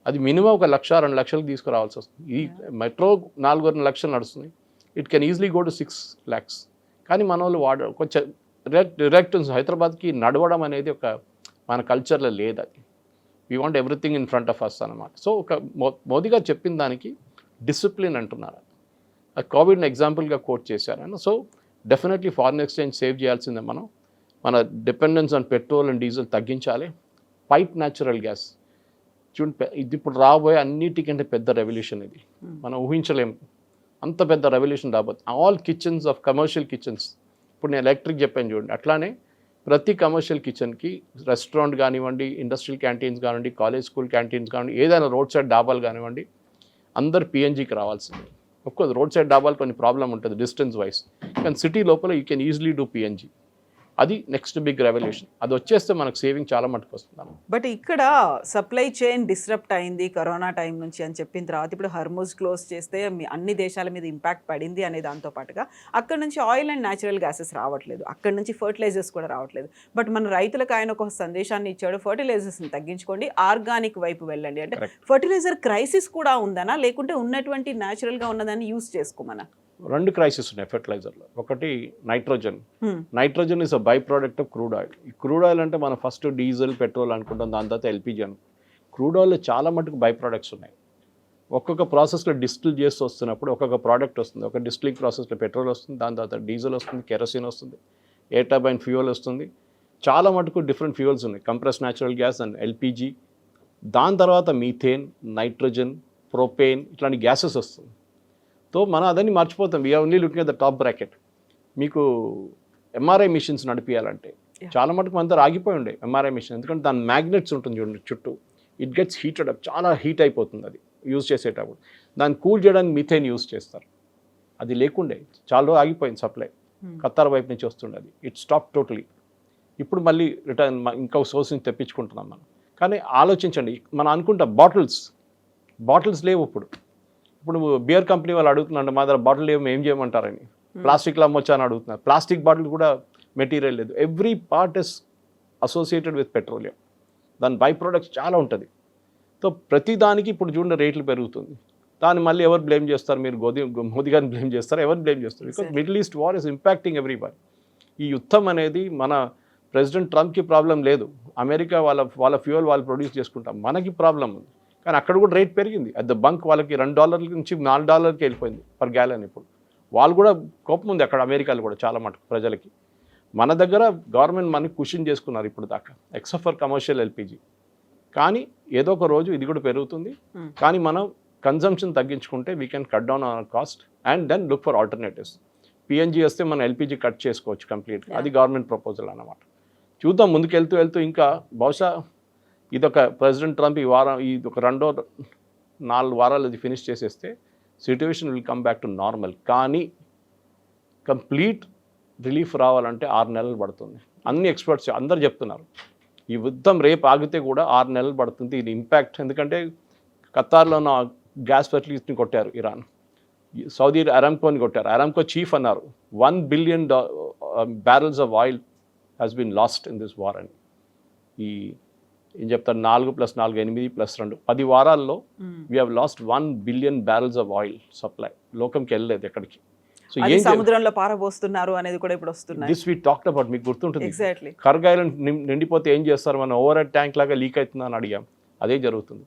అది మినిమం 1 లక్ష 2 లక్షలకు తీసుకురావాల్సి వస్తుంది. ఈ మెట్రో 4 లక్షలు నడుస్తుంది, it can easily go to 6 lakhs. కానీ మన వాళ్ళు కొంచెం రిలక్టెన్స్. హైదరాబాద్కి నడవడం అనేది ఒక మన కల్చర్లో లేదు. అది we want everything in front of us అనమాట. సో ఒక మోదీ గారు చెప్పిన దానికి డిసిప్లిన్ అంటున్నారు. కోవిడ్ని ఎగ్జాంపుల్గా కోట్ చేశారు. So definitely foreign exchange save చేయాల్సిందే. మన dependence on petrol and diesel తగ్గించాలి. పైప్ న్యాచురల్ గ్యాస్ చూడండి, ఇది ఇప్పుడు రాబోయే అన్నిటికంటే పెద్ద రెవల్యూషన్. ఇది మనం ఊహించలేము, అంత పెద్ద రెవల్యూషన్ రాబోతుంది. All kitchens of commercial kitchens, ఇప్పుడు నేను ఎలక్ట్రిక్ చెప్పాను చూడండి, అట్లానే ప్రతి కమర్షియల్ కిచెన్కి రెస్టారెంట్ కానివ్వండి, ఇండస్ట్రియల్ క్యాంటీన్స్ కానివ్వండి, కాలేజ్ స్కూల్ క్యాంటీన్స్ కానివ్వండి, ఏదైనా రోడ్ సైడ్ డాబాలు కానివ్వండి, అందరు PNGకి రావాల్సిందే. ఒక్కోది రోడ్ సైడ్ డాబాలు కొన్ని ప్రాబ్లం ఉంటుంది డిస్టెన్స్ వైజ్, కానీ సిటీ లోపల you can easily do PNG. అది నెక్స్ట్ బిగ్ రెవల్యూషన్. అది వచ్చేస్తే మనకు సేవింగ్ చాలా మటుకు వస్తుంది. బట్ ఇక్కడ సప్లై చైన్ డిస్రప్ట్ అయింది కరోనా టైం నుంచి అని చెప్పిన తర్వాత ఇప్పుడు హర్ముజ్ క్లోజ్ చేస్తే అన్ని దేశాల మీద ఇంపాక్ట్ పడింది అనే దాంతో పాటుగా అక్కడ నుంచి ఆయిల్ అండ్ న్యాచురల్ గ్యాసెస్ రావట్లేదు, అక్కడ నుంచి ఫర్టిలైజర్స్ కూడా రావట్లేదు. బట్ మన రైతులకు ఆయన ఒక సందేశాన్ని ఇచ్చాడు, ఫర్టిలైజర్స్ని తగ్గించుకోండి, ఆర్గానిక్ వైపు వెళ్ళండి. అంటే ఫర్టిలైజర్ క్రైసిస్ కూడా ఉందనా, లేకుంటే ఉన్నటువంటి న్యాచురల్గా ఉన్నదాన్ని యూస్ చేసుకోమనా? 2 క్రైసిస్ ఉన్నాయి ఫెర్టిలైజర్లో. ఒకటి nitrogen. Nitrogen is a by product of crude oil. ఈ క్రూడ్ ఆయిల్ అంటే మనం ఫస్ట్ డీజిల్ పెట్రోల్ అనుకుంటాం, దాని తర్వాత LPG అనుకుంటాం. క్రూడ్ ఆయిల్లో చాలా మటుకు బై ప్రోడక్ట్స్ ఉన్నాయి. ఒక్కొక్క ప్రాసెస్లో డిస్టిల్ చేస్తూ వస్తున్నప్పుడు ఒక్కొక్క ప్రోడక్ట్ వస్తుంది. ఒక డిస్టిలింగ్ ప్రాసెస్లో పెట్రోల్ వస్తుంది, దాని తర్వాత డీజిల్ వస్తుంది, కెరసిన్ వస్తుంది, ఎయిర్ టర్బైన్ ఫ్యూయల్ వస్తుంది. చాలా మటుకు డిఫరెంట్ ఫ్యూయల్స్ ఉన్నాయి, compress natural gas and LPG. దాని తర్వాత మీథేన్, నైట్రోజన్, ప్రొపేన్, ఇట్లాంటి గ్యాసెస్ వస్తుంది. సో మనం అదని మర్చిపోతాం. We're only looking at the top bracket. మీకు MRI మిషన్స్ నడిపించాలంటే చాలా మటుకు మన దగ్గర ఆగిపోయి ఉండే MRI మిషన్, ఎందుకంటే దాని మ్యాగ్నెట్స్ ఉంటుంది చూడండి చుట్టూ, ఇట్ గెట్స్ హీటెడ్ అప్, చాలా హీట్ అయిపోతుంది అది యూజ్ చేసేటప్పుడు. దాన్ని కూల్ చేయడానికి మీథేన్ యూజ్ చేస్తారు. అది లేకుండే చాలా రోజు ఆగిపోయింది సప్లై, ఖతార్ వైపు నుంచి వస్తుండే అది, ఇట్ స్టాప్ టోటలీ. ఇప్పుడు మళ్ళీ రిటర్న్ ఇంకొక సోర్స్ నుంచి తెప్పించుకుంటున్నాం మనం. కానీ ఆలోచించండి, మనం అనుకుంటాం బాటిల్స్ లేవు ఇప్పుడు. ఇప్పుడు బియర్ కంపెనీ వాళ్ళు అడుగుతున్నారు మా దగ్గర బాటిల్ ఏం చేయమంటారని, ప్లాస్టిక్లో అమ్మొచ్చా అని అడుగుతున్నారు. ప్లాస్టిక్ బాటిల్ కూడా మెటీరియల్ లేదు. Every part is associated with petroleum. దాని బై ప్రొడక్ట్స్ చాలా ఉంటుంది. సో ప్రతి దానికి ఇప్పుడు చూడండి రేట్లు పెరుగుతుంది. దాన్ని మళ్ళీ ఎవరు బ్లేమ్ చేస్తారు? మీరు మోదీ గారిని బ్లేమ్ చేస్తారు, ఎవరు బ్లేమ్ చేస్తారు? Because middle east war is impacting everybody. ఈ యుద్ధం అనేది మన ప్రెసిడెంట్ ట్రంప్కి ప్రాబ్లం లేదు. అమెరికా వాళ్ళ ఫ్యూయల్ వాళ్ళు ప్రొడ్యూస్ చేసుకుంటాం, మనకి ప్రాబ్లం ఉంది. కానీ అక్కడ కూడా రేట్ పెరిగింది. అట్ ద బంక్ వాళ్ళకి $2 నుంచి $4కి వెళ్ళిపోయింది పర్ గ్యాలన్. ఇప్పుడు వాళ్ళు కూడా కోపం ఉంది అక్కడ అమెరికాలో కూడా చాలా మటుకు ప్రజలకి. మన దగ్గర గవర్నమెంట్ మనకి కుషన్ చేసుకున్నారు ఇప్పుడు దాకా, ఎక్సెప్ట్ ఫర్ కమర్షియల్ ఎల్పిజి. కానీ ఏదో ఒక రోజు ఇది కూడా పెరుగుతుంది. కానీ మనం కన్జంప్షన్ తగ్గించుకుంటే we can cut down our cost and then look for alternatives. PNG వస్తే మనం ఎల్పిజి కట్ చేసుకోవచ్చు కంప్లీట్గా. అది గవర్నమెంట్ ప్రపోజల్ అన్నమాట. చూద్దాం ముందుకు వెళ్తూ ఇంకా బహుశా ఇదొక ప్రెసిడెంట్ ట్రంప్ ఇది ఒక 2-4 వారాలు ఇది ఫినిష్ చేసేస్తే situation will come back to normal. కానీ కంప్లీట్ రిలీఫ్ రావాలంటే 6 నెలలు పడుతుంది. అన్ని ఎక్స్పర్ట్స్ అందరు చెప్తున్నారు ఈ యుద్ధం రేపు ఆగితే కూడా 6 నెలలు పడుతుంది. ఇది ఇంపాక్ట్ ఎందుకంటే ఖతార్లో ఉన్న గ్యాస్ ఫెసిలిటీస్ని కొట్టారు ఇరాన్, సౌదీ అరామ్కోని కొట్టారు. అరామ్కో చీఫ్ అన్నారు 1 billion barrels of oil has been lost in this war అని. ఈ ఏం చెప్తారు 4 + 4 8 + 2 10 వారాల్లో we have lost 1 billion barrels of oil supply. లోకంకి వెళ్ళలేదు ఎక్కడికి. సో అది సముద్రంలో పారబోస్తున్నారు అనేది కూడా ఇప్పుడు వస్తుంది. దిస్ వీ టాక్డ్ అబౌట్, మీకు గుర్తుంటుంది ఎగ్జాక్ట్లీ. కర్గ్ ఐలాండ్ నిండిపోతే ఏం చేస్తారు? మనం ఓవర్ హెడ్ ట్యాంక్ లాగా లీక్ అవుతుందా అని అడిగాం. అదే జరుగుతుంది.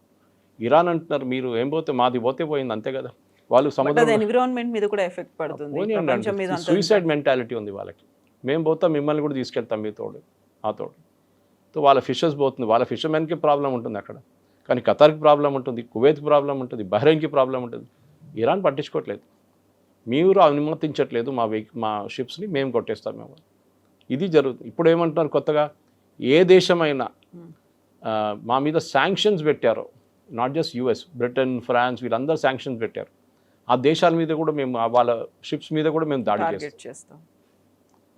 ఇరాన్ అంటున్నారు మీరు ఏం పోతే మాది పోయింది అంతే కదా. వాళ్ళు సముద్రం ఎన్విరాన్మెంట్ మీద కూడా ఎఫెక్ట్ పడుతుంది. సూసైడ్ మెంటాలిటీ ఉంది వాళ్ళకి. మేము పోతాం మిమ్మల్ని కూడా తీసుకెళ్తాం మీ తోడు ఆ తోడు. సో వాళ్ళ ఫిషెస్ పోతుంది, వాళ్ళ ఫిషర్మెన్కి ప్రాబ్లం ఉంటుంది అక్కడ. కానీ ఖతార్కి ప్రాబ్లం ఉంటుంది, కువైత్కి ప్రాబ్లం ఉంటుంది, బహ్రెయిన్కి ప్రాబ్లం ఉంటుంది. ఇరాన్ పట్టించుకోవట్లేదు. మీరు అనుమతించట్లేదు మా షిప్స్ని, మేము కొట్టేస్తాం మేము. ఇది జరుగుతుంది. ఇప్పుడు ఏమంటున్నారు కొత్తగా, ఏ దేశమైనా మా మీద శాంక్షన్స్ పెట్టారో, not just US, Britain, France వీళ్ళందరూ శాంక్షన్స్ పెట్టారు. ఆ దేశాల మీద కూడా మేము వాళ్ళ షిప్స్ మీద కూడా మేము దాడి చేస్తాం.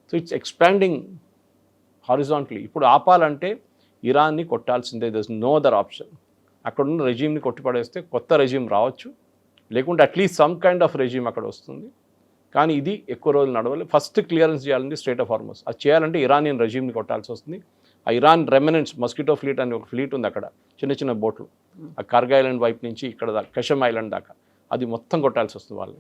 So it's expanding horizontally. ఇప్పుడు ఆపాలంటే ఇరాన్ని కొట్టాల్సిందే, there is no other option. అక్కడున్న రెజీమ్ని కొట్టిపడేస్తే కొత్త రెజీమ్ రావచ్చు, లేకుంటే at least some kind of regime అక్కడ వస్తుంది. కానీ ఇది ఎక్కువ రోజులు నడవాలి. ఫస్ట్ క్లియరెన్స్ చేయాలంటే స్ట్రైట్ ఆఫ్ హార్మస్. అది చేయాలంటే ఇరానియన్ రెజీమ్ని కొట్టాల్సి వస్తుంది. ఆ ఇరాన్ రెమినెంట్స్ మస్కిటో ఫ్లీట్ అని ఒక ఫ్లీట్ ఉంది అక్కడ, చిన్న బోట్లు, ఆ కర్గ్ ఐలాండ్ వైపు నుంచి ఇక్కడ దాకా కషమ్ ఐలాండ్ దాకా, అది మొత్తం కొట్టాల్సి వస్తుంది వాళ్ళు.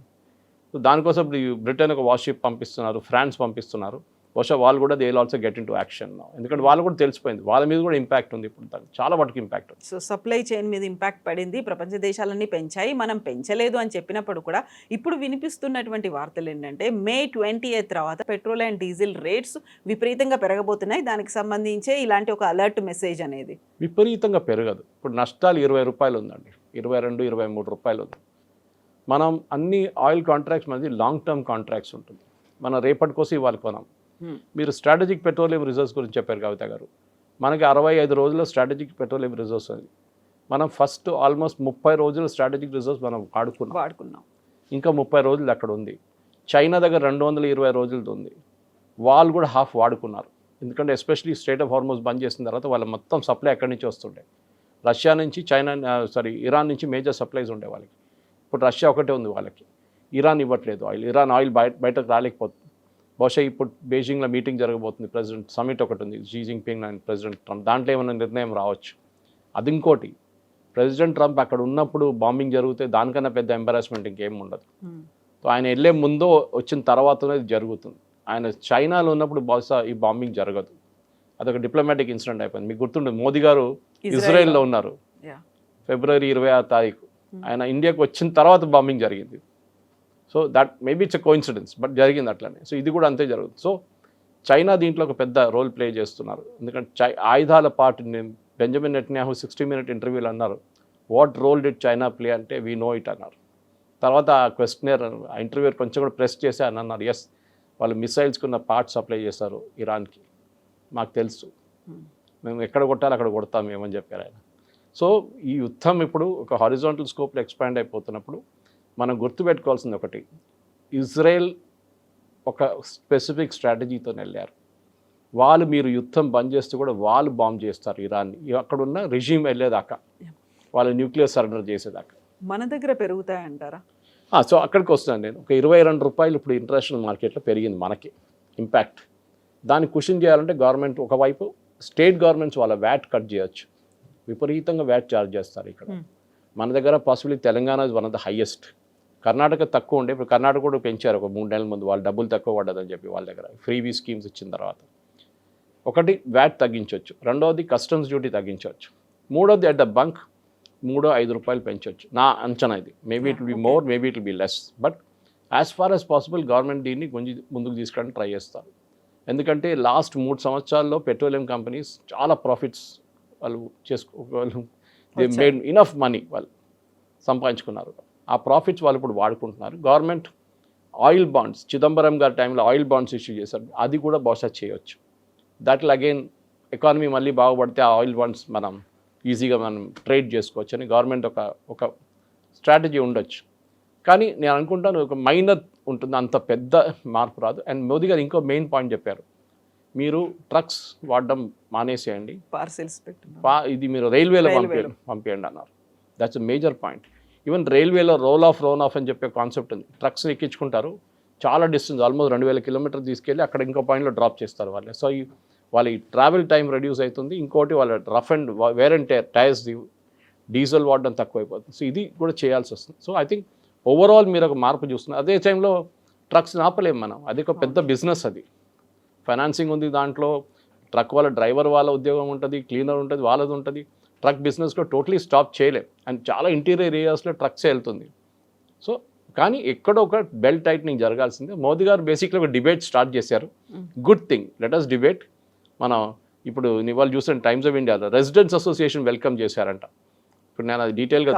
సో దానికోసం ఇప్పుడు బ్రిటన్ ఒక వార్షిప్ పంపిస్తున్నారు, ఫ్రాన్స్ పంపిస్తున్నారు. బహుశా వాళ్ళు కూడా they will also get in to action. ఎందుకంటే వాళ్ళు కూడా తెలిసిపోయింది, వాళ్ళ మీద కూడా ఇంపాక్ట్ ఉంది. ఇప్పుడు చాలా వాటికి ఇంపాక్ట్ ఉంది. సో సప్లై చైన్ మీద ఇంపాక్ట్ పడింది. ప్రపంచ దేశాలన్నీ పెంచాయి, మనం పెంచలేదు అని చెప్పినప్పుడు కూడా ఇప్పుడు వినిపిస్తున్నటువంటి వార్తలు ఏంటంటే May 20th తర్వాత పెట్రోల్ అండ్ డీజిల్ రేట్స్ విపరీతంగా పెరగబోతున్నాయి. దానికి సంబంధించే ఇలాంటి ఒక అలర్ట్ మెసేజ్ అనేది. విపరీతంగా పెరగదు. ఇప్పుడు నష్టాలు ₹20 ఉందండి, ₹22-23 ఉంది. మనం అన్ని ఆయిల్ కాంట్రాక్ట్స్ మనది లాంగ్ టర్మ్ కాంట్రాక్ట్స్ ఉంటుంది. మనం రేపటి కోసం ఇవాళ కొనం. మీరు స్ట్రాటజిక్ పెట్రోలియం రిజర్వ్స్ గురించి చెప్పారు కవిత గారు. మనకి 65 రోజుల్లో స్ట్రాటజిక్ పెట్రోలియం రిజర్వ్స్ ఉంది. మనం ఫస్ట్ ఆల్మోస్ట్ 30 రోజుల స్ట్రాటజిక్ రిజర్వ్స్ మనం వాడుకున్నాం. ఇంకా 30 రోజులు అక్కడ ఉంది. చైనా దగ్గర 220 రోజులది ఉంది. వాళ్ళు కూడా హాఫ్ వాడుకున్నారు. ఎందుకంటే ఎస్పెషలీ స్ట్రైట్ ఆఫ్ హార్మోస్ బంద్ చేసిన తర్వాత వాళ్ళ మొత్తం సప్లై ఎక్కడి నుంచి వస్తుండే, రష్యా నుంచి, ఇరాన్ నుంచి మేజర్ సప్లైస్ ఉండే వాళ్ళకి. ఇప్పుడు రష్యా ఒకటే ఉంది వాళ్ళకి, ఇరాన్ ఇవ్వట్లేదు ఆయిల్. ఇరాన్ ఆయిల్ బయటకు రాలేకపోతుంది. బహుశా ఇప్పుడు బీజింగ్లో మీటింగ్ జరగబోతుంది, ప్రెసిడెంట్ సమిట్ ఒకటి ఉంది, Xi Jinping and president Trump. దాంట్లో ఏమైనా నిర్ణయం రావచ్చు. అది ఇంకోటి, ప్రెసిడెంట్ ట్రంప్ అక్కడ ఉన్నప్పుడు బాంబింగ్ జరిగితే దానికన్నా పెద్ద ఎంబారాస్మెంట్ ఇంకేం ఉండదు. సో ఆయన వెళ్ళే ముందో వచ్చిన తర్వాతనే ఇది జరుగుతుంది. ఆయన చైనాలో ఉన్నప్పుడు బహుశా ఈ బాంబింగ్ జరగదు. అదొక డిప్లొమాటిక్ ఇన్సిడెంట్ అయిపోయింది. మీకు గుర్తుండదు, మోదీ గారు ఇజ్రాయెల్లో ఉన్నారు February 26. ఆయన ఇండియాకి వచ్చిన తర్వాత బాంబింగ్ జరిగింది. So that maybe it's a coincidence, but జరిగింది అట్లనే. సో ఇది కూడా అంతే జరుగుతుంది. సో చైనా దీంట్లో ఒక పెద్ద రోల్ ప్లే చేస్తున్నారు. ఎందుకంటే ఆయుధాల పార్ట్ బెంజమిన్ నెటన్యాహు 60-minute ఇంటర్వ్యూలు అన్నారు, what role did China play అంటే వీ నో ఇట్ అన్నారు. తర్వాత ఆ క్వశ్చనర్ ఆ ఇంటర్వ్యూ కొంచెం కూడా ప్రెస్ చేసి అని అన్నారు, ఎస్ వాళ్ళు మిసైల్స్కి ఉన్న పార్ట్స్ సప్లై చేస్తారు ఇరాన్కి, మాకు తెలుసు, మేము ఎక్కడ కొట్టాలి అక్కడ కొడతాం మేమని చెప్పారు ఆయన. సో ఈ యుద్ధం ఇప్పుడు ఒక హారిజాంటల్ స్కోప్లో ఎక్స్పాండ్ అయిపోతున్నప్పుడు మనం గుర్తుపెట్టుకోవాల్సింది ఒకటి, ఇజ్రాయెల్ ఒక స్పెసిఫిక్ స్ట్రాటజీతో వెళ్ళారు. వాళ్ళు మీరు యుద్ధం బంద్ చేస్తే కూడా వాళ్ళు బాంబ్ చేస్తారు ఇరాన్ని, అక్కడున్న రెజీమ్ వెళ్ళేదాకా, వాళ్ళు న్యూక్లియర్ సరెండర్ చేసేదాకా. మన దగ్గర పెరుగుతాయంటారా? సో అక్కడికి వస్తున్నాను నేను. ఒక 22 రూపాయలు ఇప్పుడు ఇంటర్నేషనల్ మార్కెట్లో పెరిగింది మనకి ఇంపాక్ట్. దాన్ని కుషన్ చేయాలంటే గవర్నమెంట్ ఒకవైపు స్టేట్ గవర్నమెంట్స్ వాళ్ళ వ్యాట్ కట్ చేయొచ్చు. విపరీతంగా వ్యాట్ ఛార్జ్ చేస్తారు ఇక్కడ. మన దగ్గర possibility Telangana is one of the highest. Karnataka తక్కువ ఉండే, ఇప్పుడు కర్ణాటక కూడా పెంచారు ఒక 3 నెలల ముందు. వాళ్ళు డబ్బులు తక్కువ పడ్డదని చెప్పి వాళ్ళ దగ్గర ఫ్రీబీ స్కీమ్స్ ఇచ్చిన తర్వాత. ఒకటి వ్యాట్ తగ్గించవచ్చు, రెండవది కస్టమ్స్ డ్యూటీ తగ్గించవచ్చు, మూడోది అట్ ద బంక్ 3-5 రూపాయలు పెంచవచ్చు నా అంచనా. ఇది maybe it will be more, maybe it will be less, but as far as possible government దీన్ని కొంచెం ముందుకు తీసుకురావడానికి ట్రై చేస్తారు. ఎందుకంటే లాస్ట్ 3 సంవత్సరాల్లో పెట్రోలియం కంపెనీస్ చాలా ప్రాఫిట్స్ వాళ్ళు వాళ్ళు దే మేడ్ ఇనఫ్ మనీ, వాళ్ళు సంపాదించుకున్నారు. ఆ ప్రాఫిట్స్ వాళ్ళు ఇప్పుడు వాడుకుంటున్నారు. గవర్నమెంట్ ఆయిల్ బాండ్స్, చిదంబరం గారి టైంలో ఆయిల్ బాండ్స్ ఇష్యూ చేశారు, అది కూడా బహుశా చేయొచ్చు. దట్ విల్ అగైన్ ఎకానమీ మళ్ళీ బాగుపడితే ఆ ఆయిల్ బాండ్స్ మనం ఈజీగా మనం ట్రేడ్ చేసుకోవచ్చు అని గవర్నమెంట్ ఒక స్ట్రాటజీ ఉండొచ్చు. కానీ నేను అనుకుంటాను ఒక మైనర్ ఉంటుంది, అంత పెద్ద మార్పు రాదు. అండ్ మోదీ గారు ఇంకో మెయిన్ పాయింట్ చెప్పారు, మీరు ట్రక్స్ వాడడం మానేసేయండి, పార్సెల్స్ ఇది మీరు రైల్వేలో పంపేయండి అన్నారు. That's a major point. Even రైల్వేలో రోల్ ఆఫ్ అని చెప్పే కాన్సెప్ట్ ఉంది. ట్రక్స్ ఎక్కించుకుంటారు, చాలా డిస్టెన్స్ ఆల్మోస్ట్ 2000 కిలోమీటర్ తీసుకెళ్ళి అక్కడ ఇంకో పాయింట్లో డ్రాప్ చేస్తారు వాళ్ళు. సో వాళ్ళ ఈ ట్రావెల్ టైం రెడ్యూస్ అవుతుంది. ఇంకోటి వాళ్ళ rough and wear and tyres diesel వాడడం తక్కువైపోతుంది. సో ఇది కూడా చేయాల్సి వస్తుంది. సో ఐ థింక్ ఓవరాల్ మీరు ఒక మార్పు చూస్తున్నారు. అదే టైంలో ట్రక్స్ ఆపలేము మనం, అది ఒక పెద్ద బిజినెస్, అది ఫైనాన్సింగ్ ఉంది దాంట్లో, ట్రక్ వాళ్ళ డ్రైవర్ వాళ్ళ ఉద్యోగం ఉంటుంది, క్లీనర్ ఉంటుంది, వాళ్ళది ఉంటుంది. ట్రక్ బిజినెస్లో టోటలీ స్టాప్ చేయలేం. అండ్ చాలా ఇంటీరియర్ ఏరియాస్లో ట్రక్సే వెళ్తుంది. సో కానీ ఎక్కడో ఒక బెల్ట్ టైట్నింగ్ జరగాల్సిందే. మోదీ గారు బేసిక్లీ ఒక డిబేట్ స్టార్ట్ చేశారు. Good thing, let us debate. మనం ఇప్పుడు వాళ్ళు చూసిన టైమ్స్ ఆఫ్ ఇండియాలో రెసిడెంట్స్ అసోసియేషన్ వెల్కమ్ చేశారంట. ఇప్పుడు నేను అది డీటెయిల్గా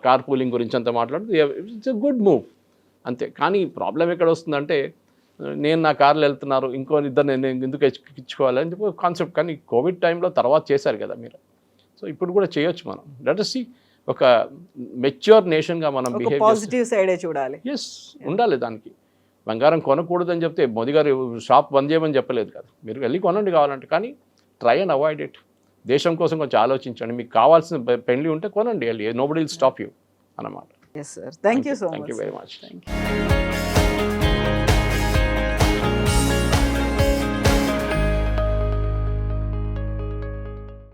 కార్ పూలింగ్ గురించి అంతా మాట్లాడుతూ ఇట్స్ ఎ గుడ్ మూవ్ అంతే. కానీ ప్రాబ్లం ఎక్కడ వస్తుందంటే, నేను నా కార్లు వెళ్తున్నారు, ఇంకో ఇద్దరు నేను ఎందుకు ఎక్కించుకోవాలని చెప్పి కాన్సెప్ట్. కానీ కోవిడ్ టైంలో తర్వాత చేశారు కదా మీరు, సో ఇప్పుడు కూడా చేయొచ్చు మనం. లెట్ us see ఒక మెచ్యూర్ నేషన్గా మనం బిహేవ్ పాజిటివ్ సైడే చూడాలి. ఎస్ ఉండాలి. దానికి బంగారం కొనకూడదని చెప్తే మోదీ గారు షాప్ బంద్ చేయమని చెప్పలేదు కదా, మీరు వెళ్ళి కొనండి కావాలంటే, కానీ ట్రై అండ్ అవాయిడ్ ఇట్. దేశం కోసం కొంచెం ఆలోచించండి, మీకు కావాల్సిన పెళ్లి ఉంటే కొనండి, వెళ్ళి నోబడీ విల్ స్టాప్ యూ అన్నమాట. Yes sir, thank you so much. Thank you very much.